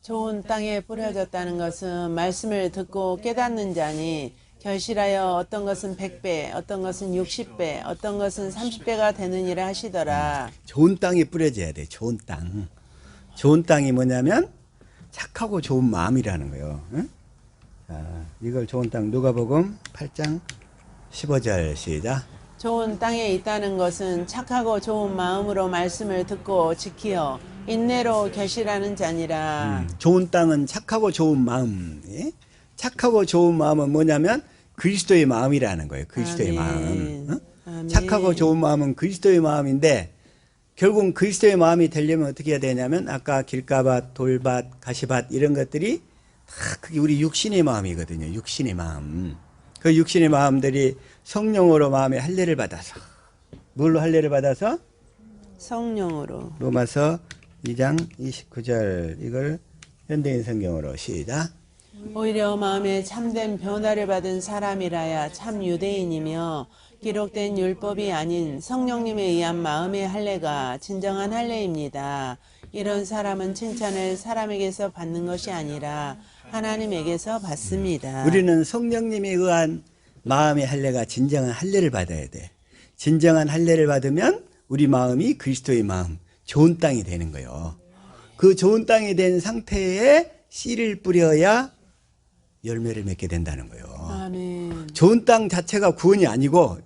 Speaker 2: 좋은 땅에 뿌려졌다는 것은 말씀을 듣고 깨닫는 자니 결실하여 어떤 것은 100배, 어떤 것은 60배, 어떤 것은 30배가 되느니라 하시더라.
Speaker 1: 좋은 땅에 뿌려져야 돼. 좋은 땅. 좋은 땅이 뭐냐면 착하고 좋은 마음이라는 거예요. 응? 자, 이걸 좋은 땅 누가복음 8장 15절 시작.
Speaker 2: 좋은 땅에 있다는 것은 착하고 좋은 마음으로 말씀을 듣고 지키어 인내로 결실하는 자니라.
Speaker 1: 좋은 땅은 착하고 좋은 마음. 예? 착하고 좋은 마음은 뭐냐면 그리스도의 마음이라는 거예요. 그리스도의
Speaker 2: 아멘.
Speaker 1: 마음. 응?
Speaker 2: 아멘.
Speaker 1: 착하고 좋은 마음은 그리스도의 마음인데 결국 그리스도의 마음이 되려면 어떻게 해야 되냐면 아까 길가밭, 돌밭, 가시밭 이런 것들이 다 그게 우리 육신의 마음이거든요. 육신의 마음. 그 육신의 마음들이 성령으로 마음의 할례를 받아서 뭘로 할례를 받아서?
Speaker 2: 성령으로.
Speaker 1: 로마서 2장 29절 이걸 현대인 성경으로 시작.
Speaker 2: 오히려 마음에 참된 변화를 받은 사람이라야 참 유대인이며 기록된 율법이 아닌 성령님에 의한 마음의 할례가 진정한 할례입니다. 이런 사람은 칭찬을 사람에게서 받는 것이 아니라 하나님에게서 받습니다.
Speaker 1: 우리는 성령님에 의한 마음의 할례가 진정한 할례를 받아야 돼. 진정한 할례를 받으면 우리 마음이 그리스도의 마음, 좋은 땅이 되는 거예요. 그 좋은 땅이 된 상태에 씨를 뿌려야 열매를 맺게 된다는 거예요.
Speaker 2: 아멘.
Speaker 1: 좋은 땅 자체가 구원이 아니고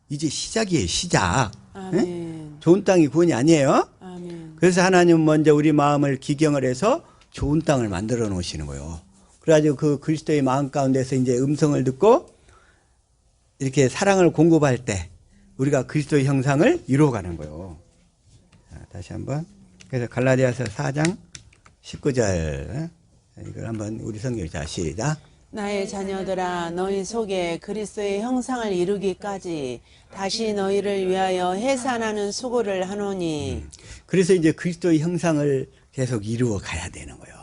Speaker 1: 이제 시작이에요. 시작.
Speaker 2: 아멘.
Speaker 1: 네? 좋은 땅이 구원이 아니에요.
Speaker 2: 아멘.
Speaker 1: 그래서 하나님은 먼저 우리 마음을 기경을 해서 좋은 땅을 만들어 놓으시는 거예요. 그래가지고 그 그리스도의 마음 가운데서 이제 음성을 듣고 이렇게 사랑을 공급할 때 우리가 그리스도의 형상을 이루어가는 거예요. 자, 다시 한번. 그래서 갈라디아서 4장 19절 이걸 한번 우리 성경 자 시작.
Speaker 2: 나의 자녀들아 너희 속에 그리스도의 형상을 이루기까지 다시 너희를 위하여 해산하는 수고를 하노니.
Speaker 1: 그래서 이제 그리스도의 형상을 계속 이루어 가야 되는 거예요.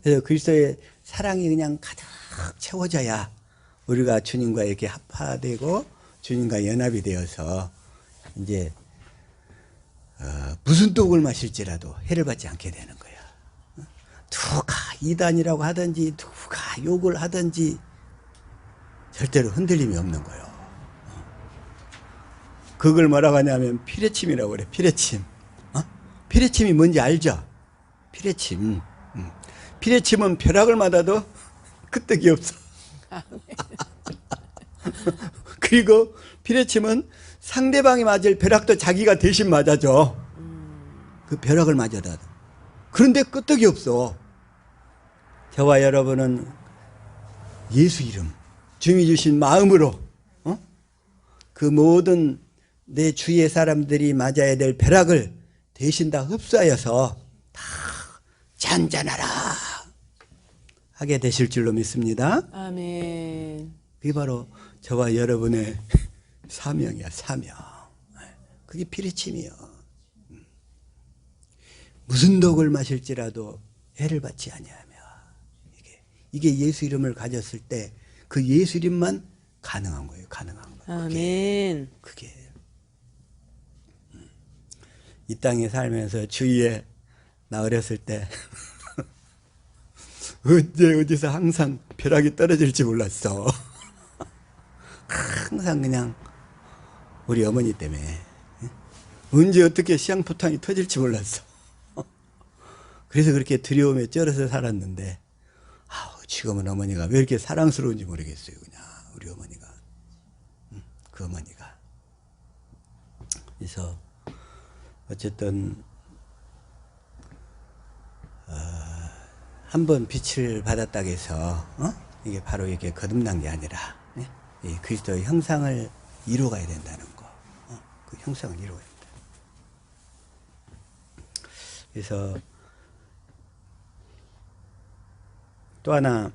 Speaker 1: 그래서 그리스도의 사랑이 그냥 가득 채워져야 우리가 주님과 이렇게 합화되고 주님과 연합이 되어서 이제 무슨 떡을 마실지라도 해를 받지 않게 되는 거예요. 누가 이단이라고 하든지 누가 욕을 하든지 절대로 흔들림이 없는 거예요. 그걸 뭐라고 하냐면 피레침이라고 그래. 피레침. 피레침이 뭔지 알죠? 피레침. 피레침은 벼락을 맞아도 끄떡이 없어. 그리고 피레침은 상대방이 맞을 벼락도 자기가 대신 맞아줘. 그 벼락을 맞아도. 그런데 끄떡이 없어. 저와 여러분은 예수 이름, 주님이 주신 마음으로 그 모든 내 주위의 사람들이 맞아야 될 벼락을 대신 다 흡수하여서 다 잔잔하라 하게 되실 줄로 믿습니다.
Speaker 2: 아멘.
Speaker 1: 그게 바로 저와 여러분의 사명이야, 사명. 그게 피리침이요. 무슨 독을 마실지라도 해를 받지 아니하며 이게 예수 이름을 가졌을 때 그 예수 이름만 가능한 거예요. 가능한 거예요.
Speaker 2: 아멘.
Speaker 1: 그게 이 땅에 살면서 주위에 나 어렸을 때 언제 어디서 항상 벼락이 떨어질지 몰랐어. 항상 그냥 우리 어머니 때문에 언제 어떻게 시향포탄이 터질지 몰랐어. 그래서 그렇게 두려움에 쩔어서 살았는데 지금은 어머니가 왜 이렇게 사랑스러운지 모르겠어요. 그냥 우리 어머니가 그 어머니가. 그래서 어쨌든 한 번 빛을 받았다고 해서 이게 바로 이게 거듭난 게 아니라 이 그리스도의 형상을 이루어가야 된다는 거. 그 형상을 이루어야 된다. 그래서 또 하나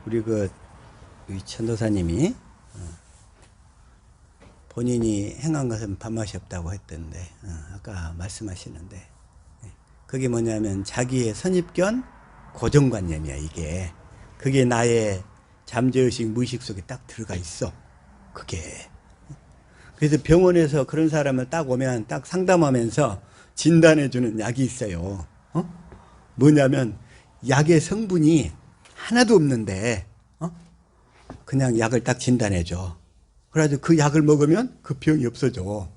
Speaker 1: 우리 천도사님이 본인이 행한 것은 밥맛이 없다고 했던데 아까 말씀하시는데 그게 뭐냐면 자기의 선입견 고정관념이야. 이게 그게 나의 잠재의식 무의식 속에 딱 들어가 있어. 그게 그래서 병원에서 그런 사람을 딱 오면 딱 상담하면서 진단해주는 약이 있어요. 뭐냐면 약의 성분이 하나도 없는데 그냥 약을 딱 진단해줘. 그래가지고 그 약을 먹으면 그 병이 없어져.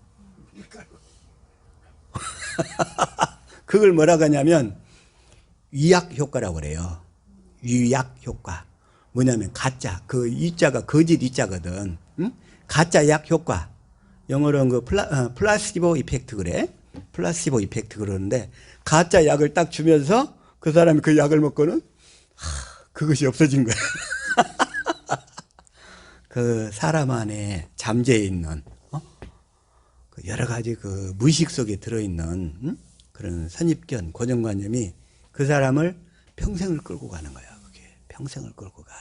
Speaker 1: 그걸 뭐라고 하냐면 위약 효과라고 그래요. 위약 효과. 뭐냐면 가짜. 그 이자가 거짓 이자거든. 응? 가짜 약 효과. 영어로는 그 플라시보 이펙트 그래. 플라시보 이펙트 그러는데 가짜 약을 딱 주면서 그 사람이 그 약을 먹고는 그것이 없어진 거야. 그 사람 안에 잠재해 있는 그 여러 가지 그 무의식 속에 들어있는 그런 선입견, 고정관념이 그 사람을 평생을 끌고 가는 거야. 그게 평생을 끌고 가.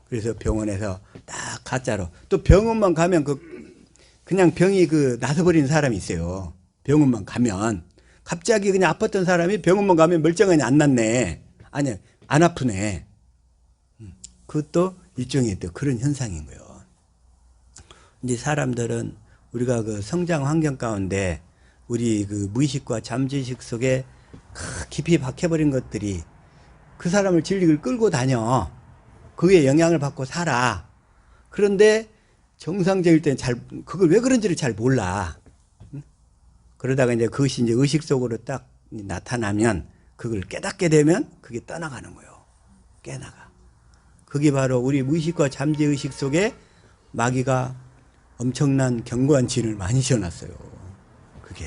Speaker 1: 그래서 병원에서 딱 가짜로 또 병원만 가면 그냥 병이 나서버리는 사람이 있어요. 병원만 가면 갑자기 그냥 아팠던 사람이 병원만 가면 멀쩡하니 안 낫네. 아니 안 아프네. 그것도 일종의 또 그런 현상인 거예요. 이제 사람들은 우리가 그 성장 환경 가운데 우리 그 무의식과 잠재의식 속에 깊이 박혀버린 것들이 그 사람을 진리를 끌고 다녀. 그에 영향을 받고 살아. 그런데 정상적일 때는 그걸 왜 그런지를 잘 몰라. 그러다가 이제 그것이 이제 의식 속으로 딱 나타나면 그걸 깨닫게 되면 그게 떠나가는 거예요. 깨나가. 그게 바로 우리 무의식과 잠재의식 속에 마귀가 엄청난 견고한 진을 많이 씌워놨어요. 그게.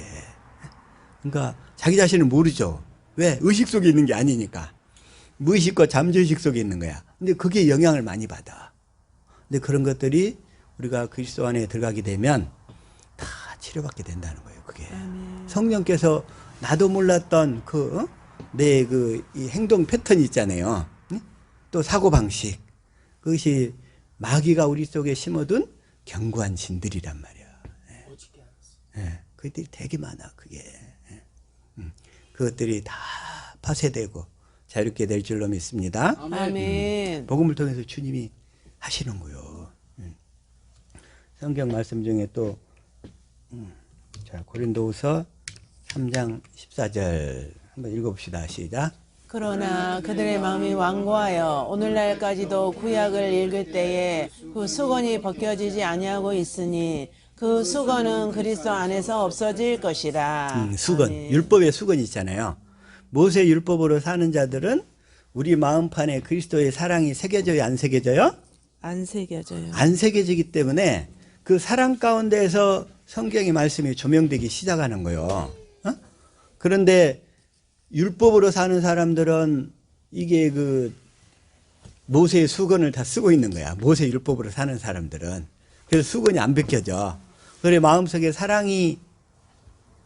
Speaker 1: 그러니까 자기 자신을 모르죠. 왜? 의식 속에 있는 게 아니니까. 무의식과 잠재의식 속에 있는 거야. 근데 그게 영향을 많이 받아. 근데 그런 것들이 우리가 그리스도 안에 들어가게 되면 다 치료받게 된다는 거예요. 그게. 성령께서 나도 몰랐던 내 이 행동 패턴이 있잖아요. 응? 또 사고방식. 그것이 마귀가 우리 속에 심어둔 견고한 진들이란 말이야. 예. 그것들이 되게 많아, 그게. 예. 그것들이 다 파쇄되고 자유롭게 될 줄로 믿습니다.
Speaker 2: 아멘.
Speaker 1: 복음을 통해서 주님이 하시는 거요. 성경 말씀 중에 또, 자, 고린도후서 3장 14절 한번 읽어봅시다. 시작.
Speaker 2: 그러나 그들의 마음이 완고하여 오늘날까지도 구약을 읽을 때에 그 수건이 벗겨지지 아니하고 있으니 그 수건은 그리스도 안에서 없어질 것이라.
Speaker 1: 수건,
Speaker 2: 아멘.
Speaker 1: 율법의 수건이 있잖아요. 모세 율법으로 사는 자들은 우리 마음판에 그리스도의 사랑이 새겨져요, 안 새겨져요?
Speaker 2: 안 새겨져요.
Speaker 1: 안 새겨지기 때문에 그 사랑 가운데에서 성경의 말씀이 조명되기 시작하는 거예요. 어? 그런데 율법으로 사는 사람들은 이게 그 모세의 수건을 다 쓰고 있는 거야. 모세 율법으로 사는 사람들은. 그래서 수건이 안 벗겨져. 그래 마음속에 사랑이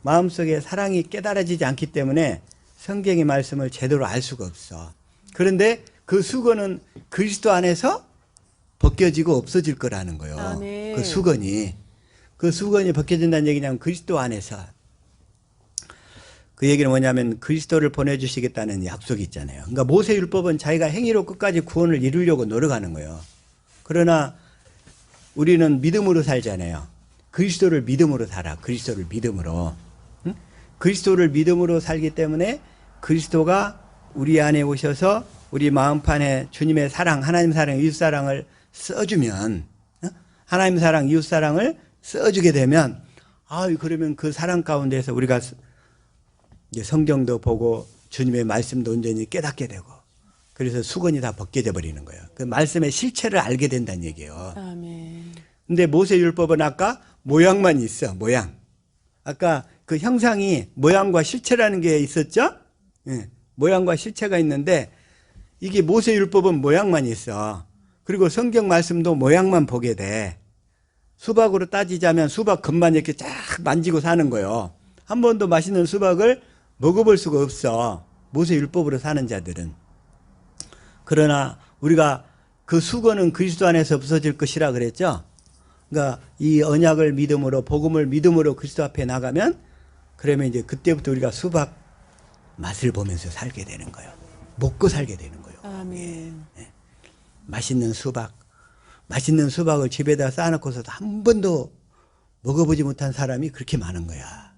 Speaker 1: 깨달아지지 않기 때문에 성경의 말씀을 제대로 알 수가 없어. 그런데 그 수건은 그리스도 안에서 벗겨지고 없어질 거라는 거예요.
Speaker 2: 아멘.
Speaker 1: 그 수건이 벗겨진다는 얘기냐면 그리스도 안에서. 그 얘기는 뭐냐면 그리스도를 보내주시겠다는 약속이 있잖아요. 그러니까 모세율법은 자기가 행위로 끝까지 구원을 이루려고 노력하는 거예요. 그러나 우리는 믿음으로 살잖아요. 그리스도를 믿음으로 살아. 그리스도를 믿음으로. 응? 그리스도를 믿음으로 살기 때문에 그리스도가 우리 안에 오셔서 우리 마음판에 주님의 사랑, 하나님 사랑, 이웃 사랑을 써주면, 하나님 사랑, 이웃 사랑을 써주게 되면, 그러면 그 사랑 가운데서 우리가 이제 성경도 보고 주님의 말씀도 온전히 깨닫게 되고, 그래서 수건이 다 벗겨져 버리는 거예요. 그 말씀의 실체를 알게 된다는 얘기예요.
Speaker 2: 아멘.
Speaker 1: 근데 모세율법은 아까 모양만 있어, 모양. 아까 그 형상이 모양과 실체라는 게 있었죠? 예, 모양과 실체가 있는데, 이게 모세율법은 모양만 있어. 그리고 성경 말씀도 모양만 보게 돼. 수박으로 따지자면 수박 겉만 이렇게 쫙 만지고 사는 거예요. 한 번도 맛있는 수박을 먹어볼 수가 없어. 모세율법으로 사는 자들은. 그러나 우리가 그 수건은 그리스도 안에서 없어질 것이라 그랬죠. 그러니까 이 언약을 믿음으로, 복음을 믿음으로 그리스도 앞에 나가면, 그러면 이제 그때부터 우리가 수박 맛을 보면서 살게 되는 거예요. 먹고 살게 되는 거예요.
Speaker 2: 아멘.
Speaker 1: 예. 맛있는 수박을 집에다 쌓아놓고서도 한 번도 먹어보지 못한 사람이 그렇게 많은 거야.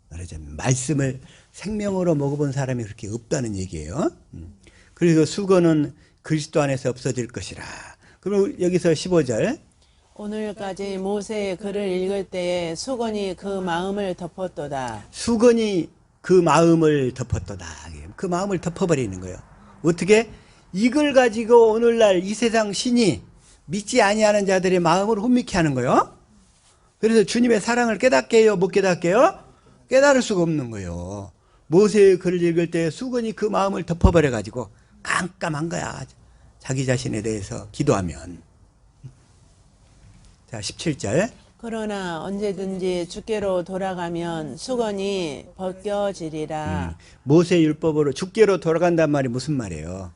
Speaker 1: 말하자면 말씀을 생명으로 먹어본 사람이 그렇게 없다는 얘기예요. 그래서 수건은 그리스도 안에서 없어질 것이라. 그럼 여기서 15절.
Speaker 2: 오늘까지 모세의 글을 읽을 때에 수건이 그 마음을 덮었도다.
Speaker 1: 수건이 그 마음을 덮었도다. 그 마음을 덮어버리는 거예요. 어떻게? 이걸 가지고 오늘날 이 세상 신이 믿지 아니하는 자들의 마음을 혼미케 하는 거예요. 그래서 주님의 사랑을 깨닫게 해요? 못 깨닫게 해요? 깨달을 수가 없는 거예요. 모세의 글을 읽을 때 수건이 그 마음을 덮어버려 가지고 깜깜한 거야. 자기 자신에 대해서 기도하면. 자, 17절.
Speaker 2: 그러나 언제든지 주께로 돌아가면 수건이 벗겨지리라.
Speaker 1: 모세 율법으로 주께로 돌아간단 말이 무슨 말이에요?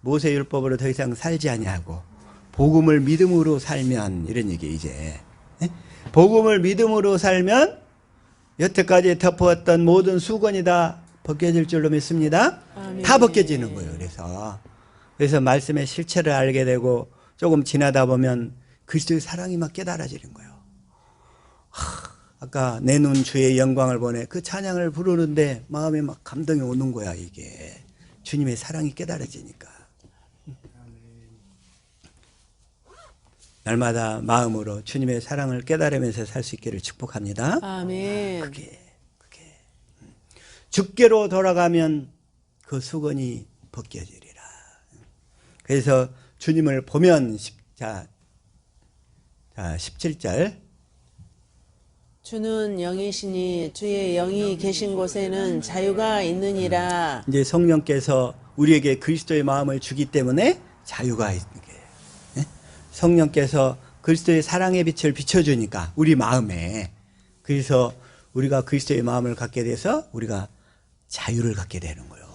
Speaker 1: 모세 율법으로 더 이상 살지 아니하고 복음을 믿음으로 살면, 이런 얘기 이제. 네? 복음을 믿음으로 살면 여태까지 덮어왔던 모든 수건이 다 벗겨질 줄로 믿습니다.
Speaker 2: 아멘.
Speaker 1: 다 벗겨지는 거예요. 그래서 말씀의 실체를 알게 되고 조금 지나다 보면 그리스도의 사랑이 막 깨달아지는 거예요. 아까 내 눈 주의 영광을 보내 그 찬양을 부르는데 마음에 막 감동이 오는 거야. 이게 주님의 사랑이 깨달아지니까. 날마다 마음으로 주님의 사랑을 깨달으면서 살 수 있기를 축복합니다.
Speaker 2: 아멘.
Speaker 1: 그게 주께로 돌아가면 그 수건이 벗겨지리라. 그래서 주님을 보면 17절
Speaker 2: 주는 영이시니 주의 영이 계신 곳에는 자유가 있느니라.
Speaker 1: 이제 성령께서 우리에게 그리스도의 마음을 주기 때문에 자유가 있는 거예요. 예? 성령께서 그리스도의 사랑의 빛을 비춰주니까 우리 마음에, 그래서 우리가 그리스도의 마음을 갖게 돼서 우리가 자유를 갖게 되는 거예요.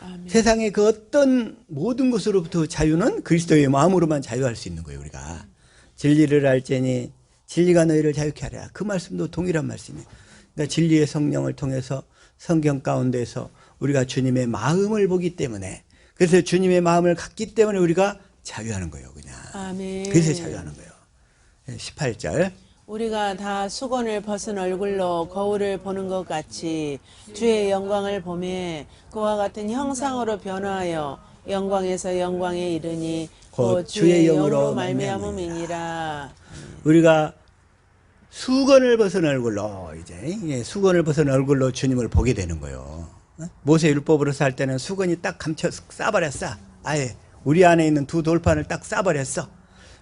Speaker 2: 아멘.
Speaker 1: 세상의 그 어떤 모든 것으로부터 자유는 그리스도의 마음으로만 자유할 수 있는 거예요. 우리가 진리를 알지니 진리가 너희를 자유케 하리라. 그 말씀도 동일한 말씀이에요. 그러니까 진리의 성령을 통해서 성경 가운데서 우리가 주님의 마음을 보기 때문에, 그래서 주님의 마음을 갖기 때문에 우리가 자유하는 거예요. 그냥.
Speaker 2: 아멘.
Speaker 1: 그래서 자유하는 거예요. 18절.
Speaker 2: 우리가 다 수건을 벗은 얼굴로 거울을 보는 것 같이 주의 영광을 보매 그와 같은 형상으로 변화하여 영광에서 영광에 이르니 곧 주의 영으로 말미암음이니라.
Speaker 1: 우리가 수건을 벗은 얼굴로, 이제 수건을 벗은 얼굴로 주님을 보게 되는 거예요. 모세 율법으로 살 때는 수건이 딱 감춰 싸버렸어. 아예 우리 안에 있는 두 돌판을 딱 싸버렸어.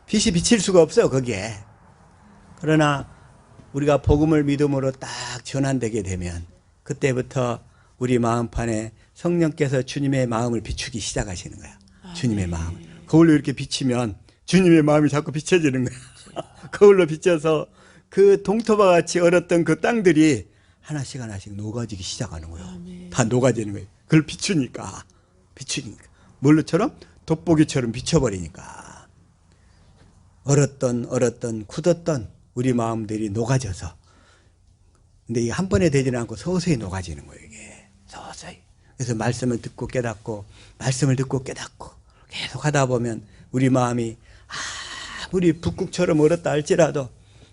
Speaker 1: 빛이 비칠 수가 없어요, 거기에. 그러나 우리가 복음을 믿음으로 딱 전환되게 되면 그때부터 우리 마음판에 성령께서 주님의 마음을 비추기 시작하시는 거야. 주님의 마음을. 거울로 이렇게 비치면 주님의 마음이 자꾸 비춰지는 거야. 거울로 비춰서 그 동토바 같이 얼었던 그 땅들이 하나씩 하나씩 녹아지기 시작하는 거예요. 다 녹아지는 거예요. 그걸 비추니까. 뭘로처럼? 돋보기처럼 비춰버리니까. 얼었던 굳었던 우리 마음들이 녹아져서, 근데 이게 한 번에 되지는 않고 서서히 녹아지는 거예요. 이게 서서히. 그래서 말씀을 듣고 깨닫고 말씀을 듣고 깨닫고 계속 하다 보면 우리 마음이 아무리 북극처럼 얼었다 할지라도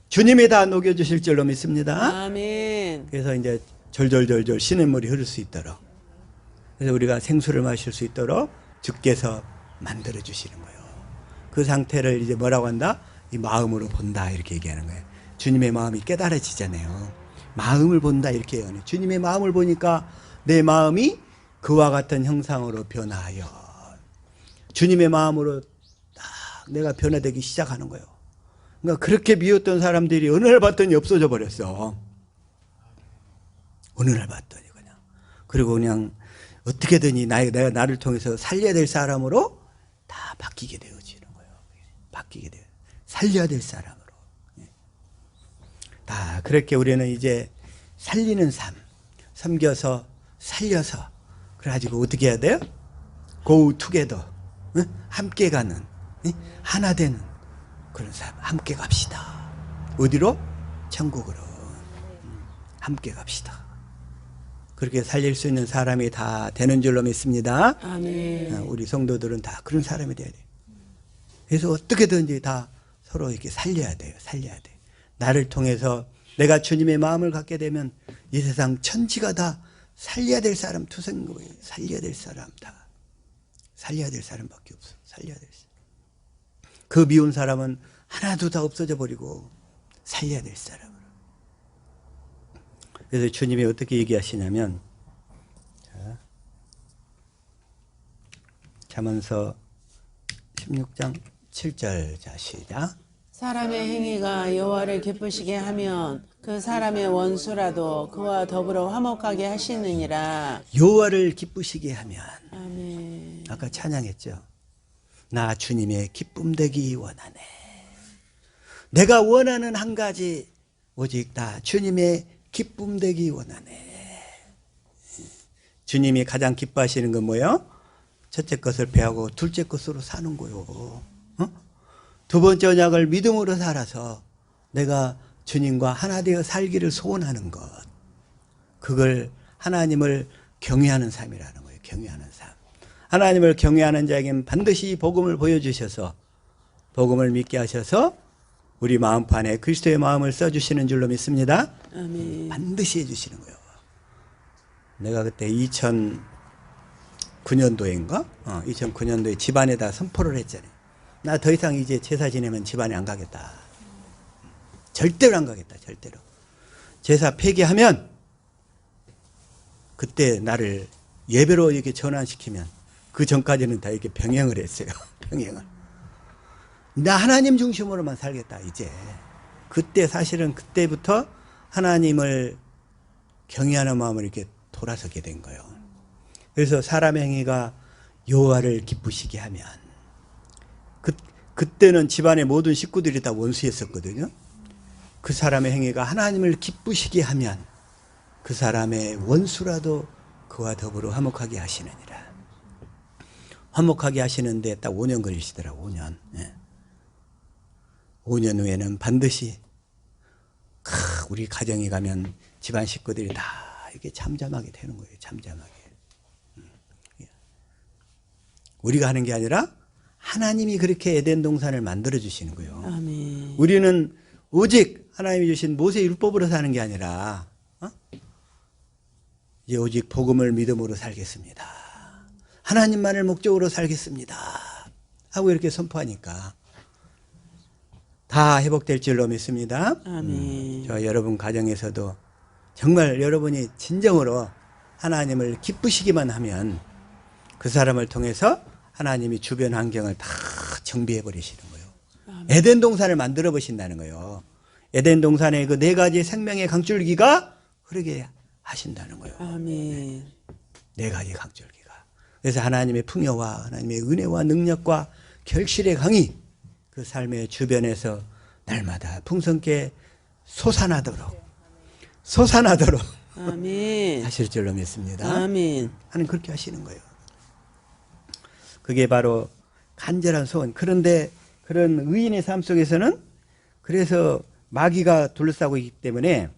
Speaker 1: 주님이 다 녹여주실 줄로 믿습니다.
Speaker 2: 아멘.
Speaker 1: 그래서 이제 절절절절 시냇물이 흐를 수 있도록, 그래서 우리가 생수를 마실 수 있도록 주께서 만들어 주시는 거예요. 그 상태를 이제 뭐라고 한다? 이 마음으로 본다, 이렇게 얘기하는 거예요. 주님의 마음이 깨달아지잖아요. 마음을 본다, 이렇게 얘기해요. 주님의 마음을 보니까 내 마음이 그와 같은 형상으로 변화하여 주님의 마음으로 딱 내가 변화되기 시작하는 거예요. 그러니까 그렇게 미웠던 사람들이 어느 날 봤더니 없어져 버렸어. 어느 날 봤더니 그냥. 그리고 그냥 어떻게든 내가 나를 통해서 살려야 될 사람으로 다 바뀌게 되어지는 거예요. 바뀌게 돼요. 살려야 될 사람으로. 다 그렇게 우리는 이제 살리는 삶, 섬겨서 살려서, 그래가지고 어떻게 해야 돼요? Go together. 함께 가는, 하나 되는 그런 삶. 함께 갑시다. 어디로? 천국으로. 함께 갑시다. 그렇게 살릴 수 있는 사람이 다 되는 줄로 믿습니다.
Speaker 2: 아멘.
Speaker 1: 우리 성도들은 다 그런 사람이 돼야 돼요. 그래서 어떻게든지 다 서로 이렇게 살려야 돼요. 살려야 돼. 나를 통해서 내가 주님의 마음을 갖게 되면 이 세상 천지가 다 살려야 될 사람 투성인 거예요. 살려야 될 사람 다. 살려야 될 사람밖에 없어. 살려야 될 사람. 그 미운 사람은 하나도 다 없어져 버리고 살려야 될 사람으로. 그래서 주님이 어떻게 얘기하시냐면, 자, 잠언서 16장 7절, 자 시작.
Speaker 2: 사람의 행위가 여호와를 기쁘시게 하면 그 사람의 원수라도 그와 더불어 화목하게 하시느니라.
Speaker 1: 여호와를 기쁘시게 하면,
Speaker 2: 아멘.
Speaker 1: 아까 찬양했죠. 나 주님의 기쁨 되기 원하네. 내가 원하는 한 가지, 오직 다 주님의 기쁨 되기 원하네. 주님이 가장 기뻐하시는 건 뭐예요? 첫째 것을 배하고 둘째 것으로 사는 거요. 두 번째 언약을 믿음으로 살아서 내가 주님과 하나 되어 살기를 소원하는 것. 그걸 하나님을 경외하는 삶이라는 거예요. 경외하는 삶. 하나님을 경외하는 자에게는 반드시 복음을 보여주셔서 복음을 믿게 하셔서 우리 마음판에 그리스도의 마음을 써주시는 줄로 믿습니다.
Speaker 2: 아멘.
Speaker 1: 반드시 해주시는 거예요. 내가 그때 2009년도인가? 2009년도에 집안에다 선포를 했잖아요. 나 더 이상 이제 제사 지내면 집안에 안 가겠다. 절대로 안 가겠다. 절대로. 제사 폐기하면 그때 나를 예배로 이렇게 전환시키면, 그 전까지는 다 이렇게 병행을 했어요. 병행을. 나 하나님 중심으로만 살겠다, 이제. 그때 사실은 그때부터 하나님을 경외하는 마음으로 이렇게 돌아서게 된 거예요. 그래서 사람의 행위가 여호와를 기쁘시게 하면 그때는 집안의 모든 식구들이 다 원수였었거든요. 그 사람의 행위가 하나님을 기쁘시게 하면 그 사람의 원수라도 그와 더불어 화목하게 하시느니라. 화목하게 하시는데 딱 5년 걸리시더라고. 5년. 5년 후에는 반드시 우리 가정에 가면 집안 식구들이 다 이렇게 잠잠하게 되는 거예요. 잠잠하게. 우리가 하는 게 아니라 하나님이 그렇게 에덴 동산을 만들어 주시는 거예요.
Speaker 2: 아멘.
Speaker 1: 우리는 오직 하나님이 주신 모세 율법으로 사는 게 아니라 이제 오직 복음을 믿음으로 살겠습니다. 하나님만을 목적으로 살겠습니다. 하고 이렇게 선포하니까 다 회복될 줄로 믿습니다.
Speaker 2: 아멘.
Speaker 1: 저 여러분 가정에서도 정말 여러분이 진정으로 하나님을 기쁘시기만 하면 그 사람을 통해서 하나님이 주변 환경을 다 정비해 버리시는 거예요.
Speaker 2: 아멘.
Speaker 1: 에덴 동산을 만들어 보신다는 거예요. 에덴 동산의 그 4가지 생명의 강줄기가 흐르게 하신다는 거예요.
Speaker 2: 아멘.
Speaker 1: 4가지 강줄기가. 그래서 하나님의 풍요와 하나님의 은혜와 능력과 결실의 강이 그 삶의 주변에서 날마다 풍성케 솟아나도록
Speaker 2: 아멘.
Speaker 1: 하실 줄로 믿습니다.
Speaker 2: 아멘.
Speaker 1: 하나님 그렇게 하시는 거예요. 그게 바로 간절한 소원. 그런데 그런 의인의 삶 속에서는 그래서 마귀가 둘러싸고 있기 때문에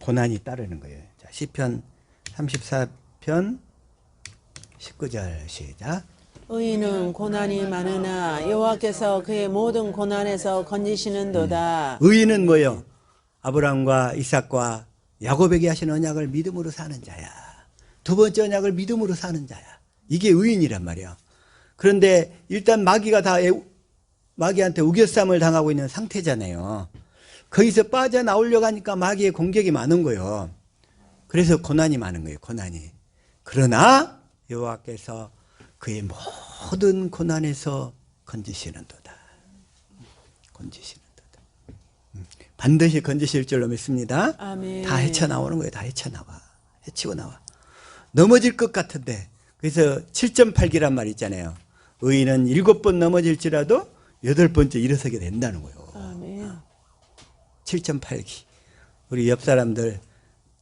Speaker 1: 고난이 따르는 거예요. 자, 시편 34편 19절 시작.
Speaker 2: 의인은 고난이 많으나 여호와께서 그의 모든 고난에서 건지시는도다.
Speaker 1: 의인은 뭐예요? 아브라함과 이삭과 야곱에게 하신 언약을 믿음으로 사는 자야. 두 번째 언약을 믿음으로 사는 자야. 이게 의인이란 말이야. 그런데 일단 마귀한테 우겨쌈을 당하고 있는 상태잖아요. 거기서 빠져나오려고 하니까 마귀의 공격이 많은 거예요. 그래서 고난이 많은 거예요. 고난이. 그러나 여호와께서 그의 모든 고난에서 건지시는도다. 건지시는도다. 반드시 건지실 줄로 믿습니다.
Speaker 2: 아멘.
Speaker 1: 다 헤쳐나오는 거예요. 다 헤쳐나와. 헤치고 나와. 넘어질 것 같은데 그래서 7.8기란 말 있잖아요. 의인은 7번 넘어질지라도 8번째 일어서게 된다는 거예요.
Speaker 2: 아멘.
Speaker 1: 7.8기. 우리 옆 사람들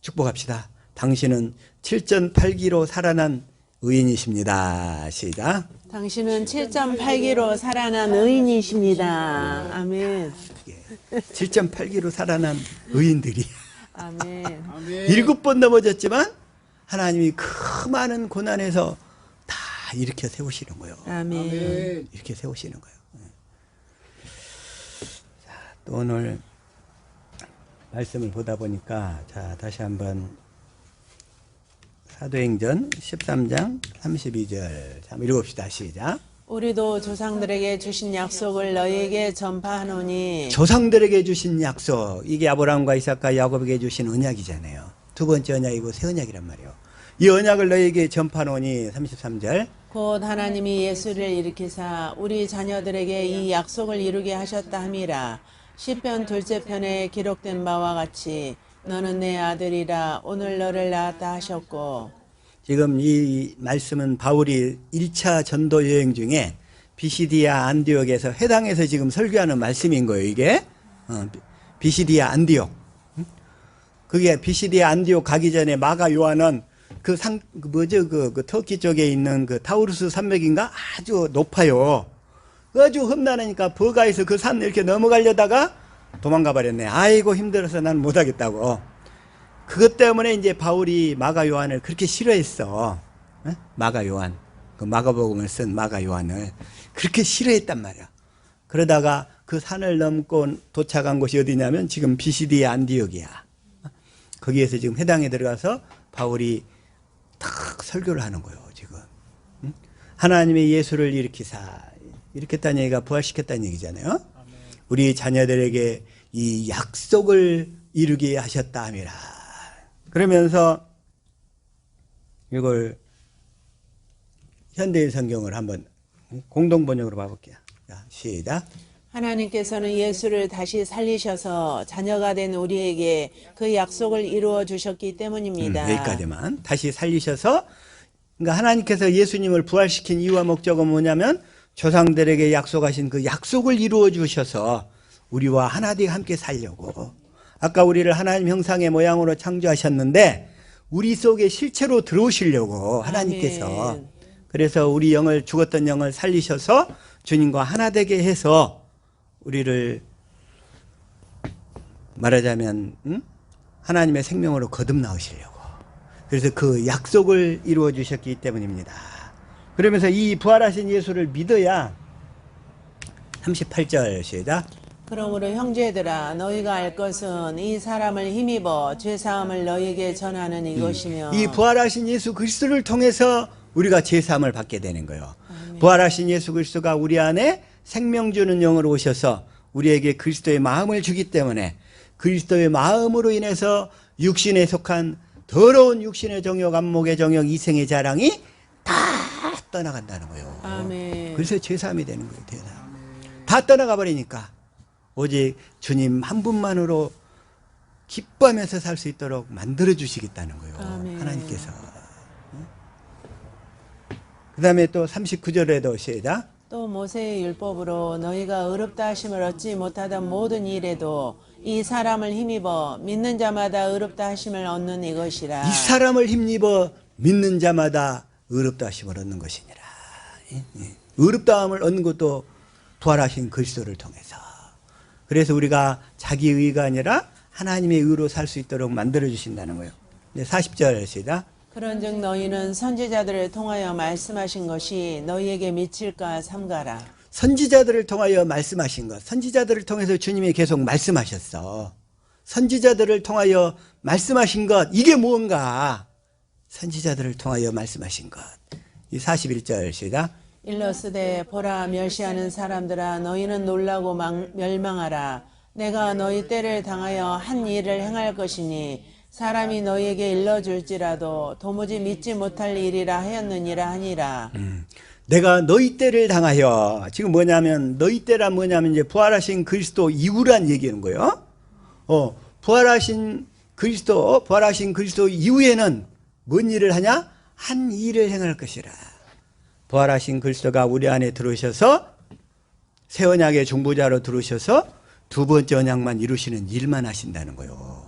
Speaker 1: 축복합시다. 당신은 7.8기로 살아난 의인이십니다. 시작.
Speaker 2: 당신은 7.8기로 살아난 의인이십니다. 아멘.
Speaker 1: 7.8기로 살아난 의인들이
Speaker 2: 아멘.
Speaker 1: 7번 넘어졌지만 하나님이 그 많은 고난에서 다 일으켜 세우시는 거예요.
Speaker 2: 아멘.
Speaker 1: 이렇게 세우시는 거예요. 자, 또 오늘 말씀을 보다 보니까 자, 다시 한번 사도행전 13장 32절 한번 읽어봅시다. 시작.
Speaker 2: 우리도 조상들에게 주신 약속을 너희에게 전파하노니
Speaker 1: 조상들에게 주신 약속, 이게 아브라함과 이삭과 야곱에게 주신 언약이잖아요. 두 번째 언약이고 새 언약이란 말이에요. 이 언약을 너희에게 전파하노니 33절.
Speaker 2: 곧 하나님이 예수를 일으키사 우리 자녀들에게 이 약속을 이루게 하셨다 함이라. 시편 2째 편에 기록된 바와 같이 너는 내 아들이라 오늘 너를 낳았다 하셨고.
Speaker 1: 지금 이 말씀은 바울이 1차 전도 여행 중에 비시디아 안디옥에서 회당에서 지금 설교하는 말씀인 거예요. 이게 비시디아 안디옥. 그게 비시디아 안디옥 가기 전에 마가 요한은 그 터키 쪽에 있는 그 타우루스 산맥인가 아주 높아요. 아주 험난하니까 버가에서 그 산 이렇게 넘어가려다가 도망가 버렸네. 아이고 힘들어서 난 못하겠다고. 그것 때문에 이제 바울이 마가 요한을 그렇게 싫어했어. 마가 요한. 그 마가복음을 쓴 마가 요한을 그렇게 싫어했단 말이야. 그러다가 그 산을 넘고 도착한 곳이 어디냐면 지금 비시디아 안디옥이야. 거기에서 지금 회당에 들어가서 바울이 탁 설교를 하는 거예요. 지금 하나님의 예수를 일으켰다는 얘기가 부활시켰다는 얘기잖아요. 우리 자녀들에게 이 약속을 이루게 하셨다 함이라. 그러면서 이걸 현대인 성경을 한번 공동 번역으로 봐볼게요. 자, 시작.
Speaker 2: 하나님께서는 예수를 다시 살리셔서 자녀가 된 우리에게 그 약속을 이루어 주셨기 때문입니다.
Speaker 1: 여기까지만. 다시 살리셔서, 그러니까 하나님께서 예수님을 부활시킨 이유와 목적은 뭐냐면 조상들에게 약속하신 그 약속을 이루어 주셔서 우리와 하나 되어 함께 살려고. 아까 우리를 하나님 형상의 모양으로 창조하셨는데 우리 속에 실체로 들어오시려고 하나님께서.
Speaker 2: 아멘.
Speaker 1: 그래서 우리 영을, 죽었던 영을 살리셔서 주님과 하나 되게 해서 우리를 말하자면 하나님의 생명으로 거듭나오시려고. 그래서 그 약속을 이루어 주셨기 때문입니다. 그러면서 이 부활하신 예수를 믿어야 38절 시작.
Speaker 2: 그러므로 형제들아 너희가 알 것은 이 사람을 힘입어 죄사함을 너희에게 전하는 이것이며
Speaker 1: 이 부활하신 예수 그리스도를 통해서 우리가 제사함을 받게 되는 거예요. 부활하신 예수 그리스도가 우리 안에 생명 주는 영으로 오셔서 우리에게 그리스도의 마음을 주기 때문에 그리스도의 마음으로 인해서 육신에 속한 더러운 육신의 정욕, 안목의 정욕, 이생의 자랑이 다 떠나간다는 거예요.
Speaker 2: 아멘.
Speaker 1: 그래서 제사함이 되는 거예요. 다 떠나가 버리니까 오직 주님 한 분만으로 기뻐하면서 살 수 있도록 만들어 주시겠다는 거예요.
Speaker 2: 아멘.
Speaker 1: 하나님께서. 그 다음에 또 39절에도 시작.
Speaker 2: 또 모세의 율법으로 너희가 의롭다 하심을 얻지 못하던 모든 일에도 이 사람을 힘입어 믿는 자마다 의롭다 하심을 얻는 이것이라.
Speaker 1: 이 사람을 힘입어 믿는 자마다 의롭다 하심을 얻는 것이니라. 의롭다함을 얻는 것도 부활하신 그리스도를 통해서. 그래서 우리가 자기 의가 아니라 하나님의 의로 살 수 있도록 만들어 주신다는 거예요. 40절 시작.
Speaker 2: 그런즉 너희는 선지자들을 통하여 말씀하신 것이 너희에게 미칠까 삼가라.
Speaker 1: 선지자들을 통하여 말씀하신 것. 선지자들을 통해서 주님이 계속 말씀하셨어. 선지자들을 통하여 말씀하신 것. 이게 무언가? 선지자들을 통하여 말씀하신 것. 이 41절 시작.
Speaker 2: 일러스되 보라 멸시하는 사람들아 너희는 놀라고 멸망하라. 내가 너희 때를 당하여 한 일을 행할 것이니 사람이 너희에게 일러줄지라도 도무지 믿지 못할 일이라 하였느니라 하니라.
Speaker 1: 내가 너희 때를 당하여. 지금 뭐냐면 너희 때란 뭐냐면 이제 부활하신 그리스도 이후란 얘기하는 거예요. 부활하신 그리스도 이후에는 뭔 일을 하냐? 한 일을 행할 것이라. 부활하신 그리스도가 우리 안에 들어오셔서 새 언약의 중보자로 들어오셔서 두 번째 언약만 이루시는 일만 하신다는 거예요.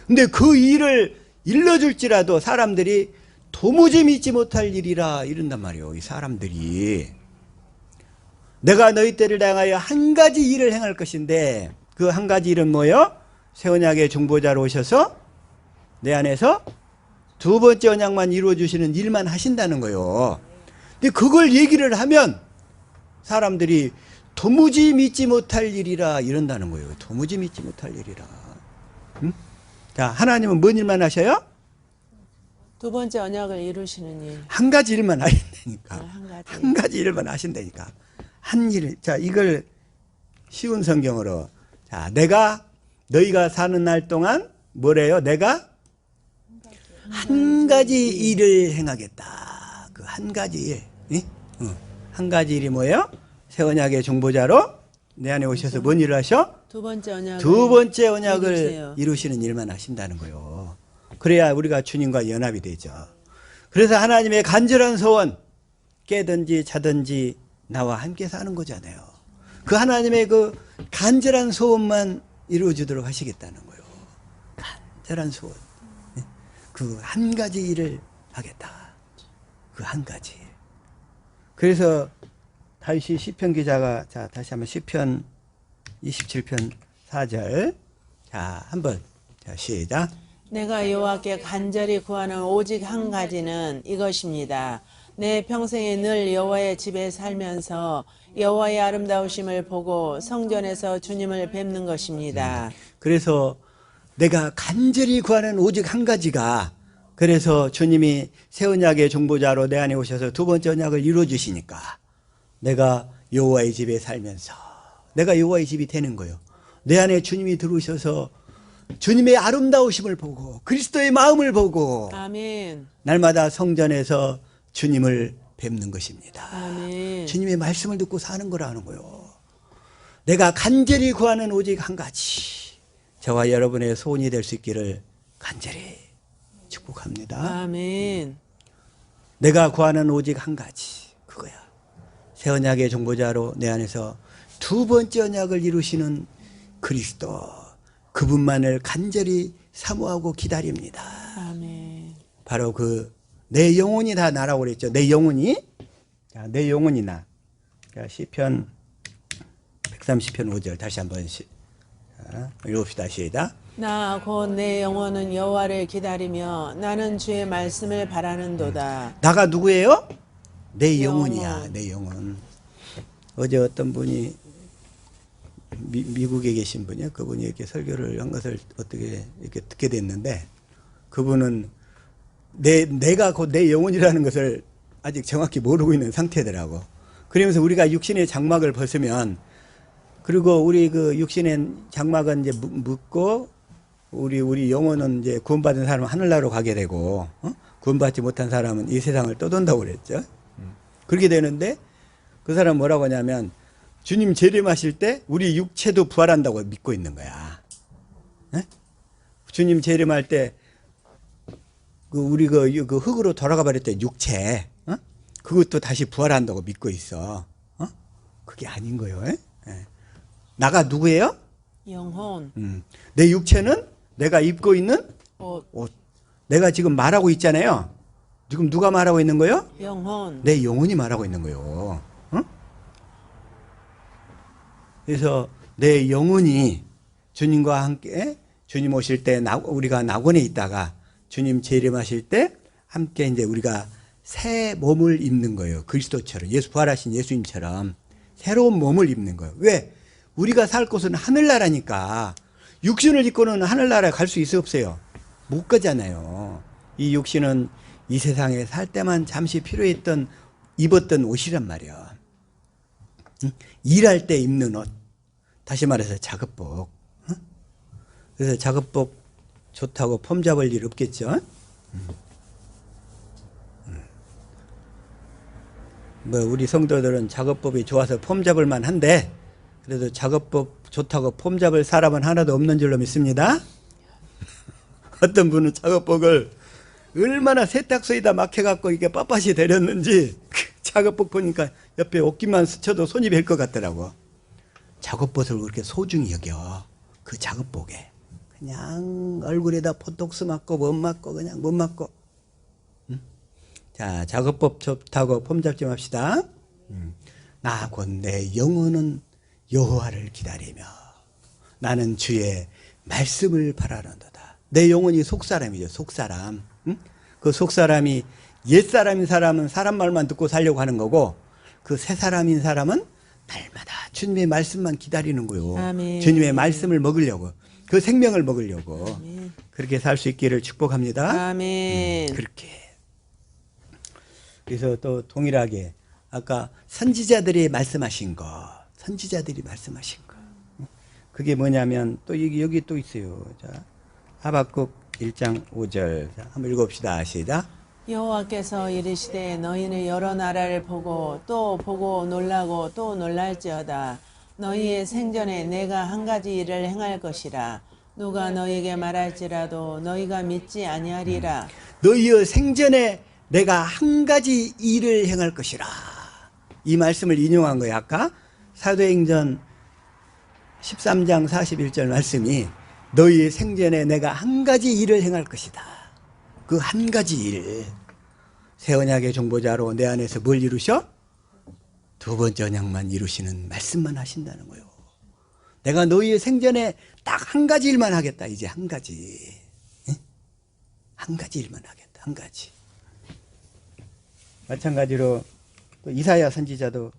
Speaker 1: 근데 그 일을 일러줄지라도 사람들이 도무지 믿지 못할 일이라 이런단 말이에요. 이 사람들이. 내가 너희 때를 당하여 한 가지 일을 행할 것인데 그 한 가지 일은 뭐예요? 새 언약의 중보자로 오셔서 내 안에서 두 번째 언약만 이루어주시는 일만 하신다는 거예요. 근데 그걸 얘기를 하면 사람들이 도무지 믿지 못할 일이라 이런다는 거예요. 도무지 믿지 못할 일이라. 응? 자, 하나님은 뭔 일만 하셔요?
Speaker 2: 두 번째 언약을 이루시는 일.
Speaker 1: 한 가지 일만 하신다니까.
Speaker 2: 한 가지.
Speaker 1: 일만 하신다니까. 한 일. 자, 이걸 쉬운 성경으로. 자, 너희가 사는 날 동안 뭐래요? 내가 한 가지 일을 행하겠다. 그 한 가지 일. 예? 한 가지 일이 뭐예요? 새 언약의 중보자로 내 안에 오셔서 뭔 일을 하셔?
Speaker 2: 두 번째 언약을 이루세요.
Speaker 1: 이루시는 일만 하신다는 거예요. 그래야 우리가 주님과 연합이 되죠. 그래서 하나님의 간절한 소원, 깨든지 자든지 나와 함께 사는 거잖아요. 그 하나님의 그 간절한 소원만 이루어지도록 하시겠다는 거예요. 간절한 소원. 그 한 가지 일을 하겠다. 그 한 가지. 그래서 다시 시편 기자가, 자, 다시 한번 시편 27편 4절. 자, 한번. 자, 시작.
Speaker 2: 내가 여호와께 간절히 구하는 오직 한 가지는 이것입니다. 내 평생에 늘 여호와의 집에 살면서 여호와의 아름다우심을 보고 성전에서 주님을 뵙는 것입니다.
Speaker 1: 그래서 내가 간절히 구하는 오직 한 가지가, 그래서 주님이 새 언약의 중보자로 내 안에 오셔서 두 번째 언약을 이루어 주시니까 내가 여호와의 집에 살면서 내가 여호와의 집이 되는 거예요. 내 안에 주님이 들어오셔서 주님의 아름다우심을 보고 그리스도의 마음을 보고
Speaker 2: 아멘.
Speaker 1: 날마다 성전에서 주님을 뵙는 것입니다.
Speaker 2: 아멘.
Speaker 1: 주님의 말씀을 듣고 사는 거라는 거예요. 내가 간절히 구하는 오직 한 가지. 저와 여러분의 소원이 될 수 있기를 간절히 축복합니다.
Speaker 2: 아멘.
Speaker 1: 내가 구하는 오직 한 가지. 그거야. 새 언약의 종보자로 내 안에서 두 번째 언약을 이루시는 그리스도. 그분만을 간절히 사모하고 기다립니다.
Speaker 2: 아멘.
Speaker 1: 바로 내 영혼이 다 나라고 그랬죠. 내 영혼이. 자, 내 영혼이 나. 자, 시편 130편 5절 다시 한번 읽읍시다. 시작.
Speaker 2: 나 곧 내 영혼은 여호와를 기다리며 나는 주의 말씀을 바라는도다.
Speaker 1: 나가 누구예요? 내 영혼이야.
Speaker 2: 영혼.
Speaker 1: 내 영혼. 어제 어떤 분이 미국에 계신 분이요. 그분이 이렇게 설교를 한 것을 어떻게 이렇게 듣게 됐는데 그분은 내가 곧 내 영혼이라는 것을 아직 정확히 모르고 있는 상태더라고. 그러면서 우리가 육신의 장막을 벗으면 그리고 우리 그 육신의 장막은 이제 묻고 우리 영혼은 이제 구원받은 사람은 하늘나라로 가게 되고 구원받지 못한 사람은 이 세상을 떠돈다고 그랬죠. 그렇게 되는데 그 사람 뭐라고 하냐면 주님 재림하실 때 우리 육체도 부활한다고 믿고 있는 거야. 네? 주님 재림할 때 우리 그 흙으로 돌아가 버렸대 육체. 그것도 다시 부활한다고 믿고 있어. 그게 아닌 거예요. 나가 누구예요?
Speaker 2: 영혼.
Speaker 1: 내 육체는 내가 입고 있는
Speaker 2: 옷.
Speaker 1: 내가 지금 말하고 있잖아요. 지금 누가 말하고 있는 거예요?
Speaker 2: 영혼.
Speaker 1: 내 영혼이 말하고 있는 거예요. 그래서 내 영혼이 주님과 함께 주님 오실 때 우리가 낙원에 있다가 주님 재림하실 때 함께 이제 우리가 새 몸을 입는 거예요. 그리스도처럼 부활하신 예수님처럼 새로운 몸을 입는 거예요. 왜? 우리가 살 곳은 하늘나라니까 육신을 입고는 하늘나라에 갈 수 있어 없어요? 못 가잖아요. 이 육신은 이 세상에 살 때만 잠시 필요했던 입었던 옷이란 말이야. 일할 때 입는 옷. 다시 말해서 작업복. 그래서 작업복 좋다고 폼 잡을 일 없겠죠? 뭐 우리 성도들은 작업법이 좋아서 폼 잡을 만한데 그래도 작업법 좋다고 폼 잡을 사람은 하나도 없는 줄로 믿습니다. 어떤 분은 작업복을 얼마나 세탁소에다 막혀갖고 이게 빳빳이 데렸는지 작업복 보니까 옆에 옷깃만 스쳐도 손이 벨 것 같더라고. 작업복을 그렇게 소중히 여겨. 그 작업복에 그냥 얼굴에다 포톡스 맞고 못 맞고 그냥 못 맞고. 자, 작업법 좋다고 폼 잡지 맙시다. 나 곧 내 영혼은 여호와를 기다리며 나는 주의 말씀을 바라는도다. 내 영혼이 속사람이죠. 속사람. 그 속사람이 옛사람인 사람은 사람 말만 듣고 살려고 하는 거고 그 새사람인 사람은 날마다 주님의 말씀만 기다리는 거요.
Speaker 2: 아멘.
Speaker 1: 주님의 말씀을 먹으려고 그 생명을 먹으려고
Speaker 2: 아멘.
Speaker 1: 그렇게 살 수 있기를 축복합니다.
Speaker 2: 아멘.
Speaker 1: 그렇게. 그래서 또 동일하게 아까 선지자들이 말씀하신 거 그게 뭐냐면 또 여기 또 있어요. 자, 하박국 1장 5절. 자, 한번 읽어봅시다. 시작.
Speaker 2: 여호와께서 이르시되 너희는 여러 나라를 보고 또 보고 놀라고 또 놀랄지어다. 너희의 생전에 내가 한 가지 일을 행할 것이라. 누가 너희에게 말할지라도 너희가 믿지 아니하리라.
Speaker 1: 너희의 생전에 내가 한 가지 일을 행할 것이라. 이 말씀을 인용한 거예요. 아까 사도행전 13장 41절 말씀이 너희의 생전에 내가 한 가지 일을 행할 것이다. 그 한 가지 일. 새 언약의 종보자로 내 안에서 뭘 이루셔? 두 번째 언약만 이루시는 말씀만 하신다는 거예요. 내가 너희의 생전에 딱 한 가지 일만 하겠다. 이제 한 가지. 한 가지 일만 하겠다. 한 가지. 마찬가지로 또 이사야 선지자도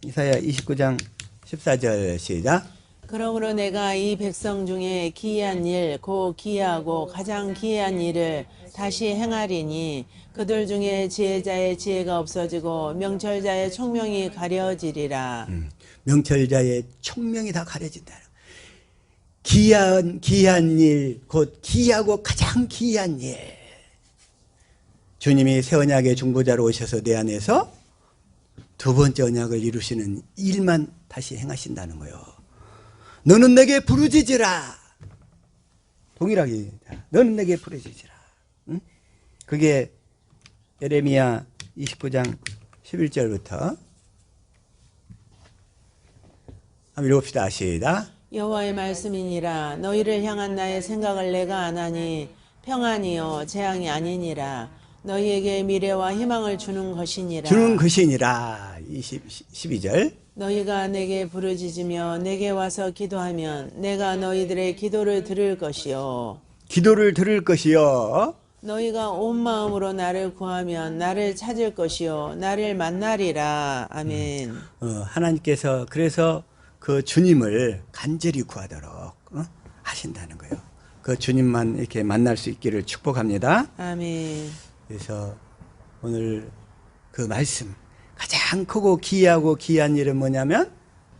Speaker 1: 이사야 29장 14절 시작.
Speaker 2: 그러므로 내가 이 백성 중에 기이한 일, 곧 기이하고 가장 기이한 일을 다시 행하리니 그들 중에 지혜자의 지혜가 없어지고 명철자의 총명이 가려지리라.
Speaker 1: 명철자의 총명이 다 가려진다. 기이한 일, 곧 기이하고 가장 기이한 일. 주님이 새 언약의 중보자로 오셔서 내 안에서 두 번째 언약을 이루시는 일만 다시 행하신다는 거예요. 너는 내게 부르짖으라. 동일하게 너는 내게 부르짖으라. 응? 그게 예레미야 29장 11절부터 한번 읽읍시다. 시작.
Speaker 2: 여호와의 말씀이니라. 너희를 향한 나의 생각을 내가 아나니 평안이요 재앙이 아니니라. 너희에게 미래와 희망을 주는 것이니라.
Speaker 1: 주는 것이니라. 12절.
Speaker 2: 너희가 내게 부르짖으며 내게 와서 기도하면 내가 너희들의 기도를 들을 것이요.
Speaker 1: 기도를 들을 것이요.
Speaker 2: 너희가 온 마음으로 나를 구하면 나를 찾을 것이요 나를 만나리라. 아멘.
Speaker 1: 하나님께서 그래서 그 주님을 간절히 구하도록 하신다는 거예요. 그 주님만 이렇게 만날 수 있기를 축복합니다.
Speaker 2: 아멘.
Speaker 1: 그래서 오늘 그 말씀 가장 크고 귀하고 귀한 일은 뭐냐면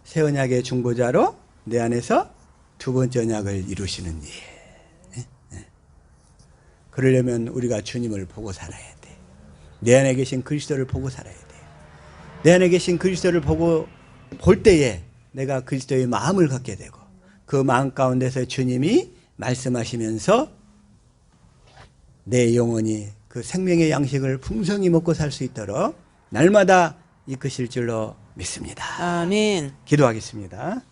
Speaker 1: 새 언약의 중보자로 내 안에서 두 번째 언약을 이루시는 일. 그러려면 우리가 주님을 보고 살아야 돼. 내 안에 계신 그리스도를 보고 살아야 돼. 내 안에 계신 그리스도를 보고 볼 때에 내가 그리스도의 마음을 갖게 되고 그 마음 가운데서 주님이 말씀하시면서 내 영혼이 그 생명의 양식을 풍성히 먹고 살 수 있도록 날마다 이끄실 줄로 믿습니다.
Speaker 2: 아멘.
Speaker 1: 기도하겠습니다.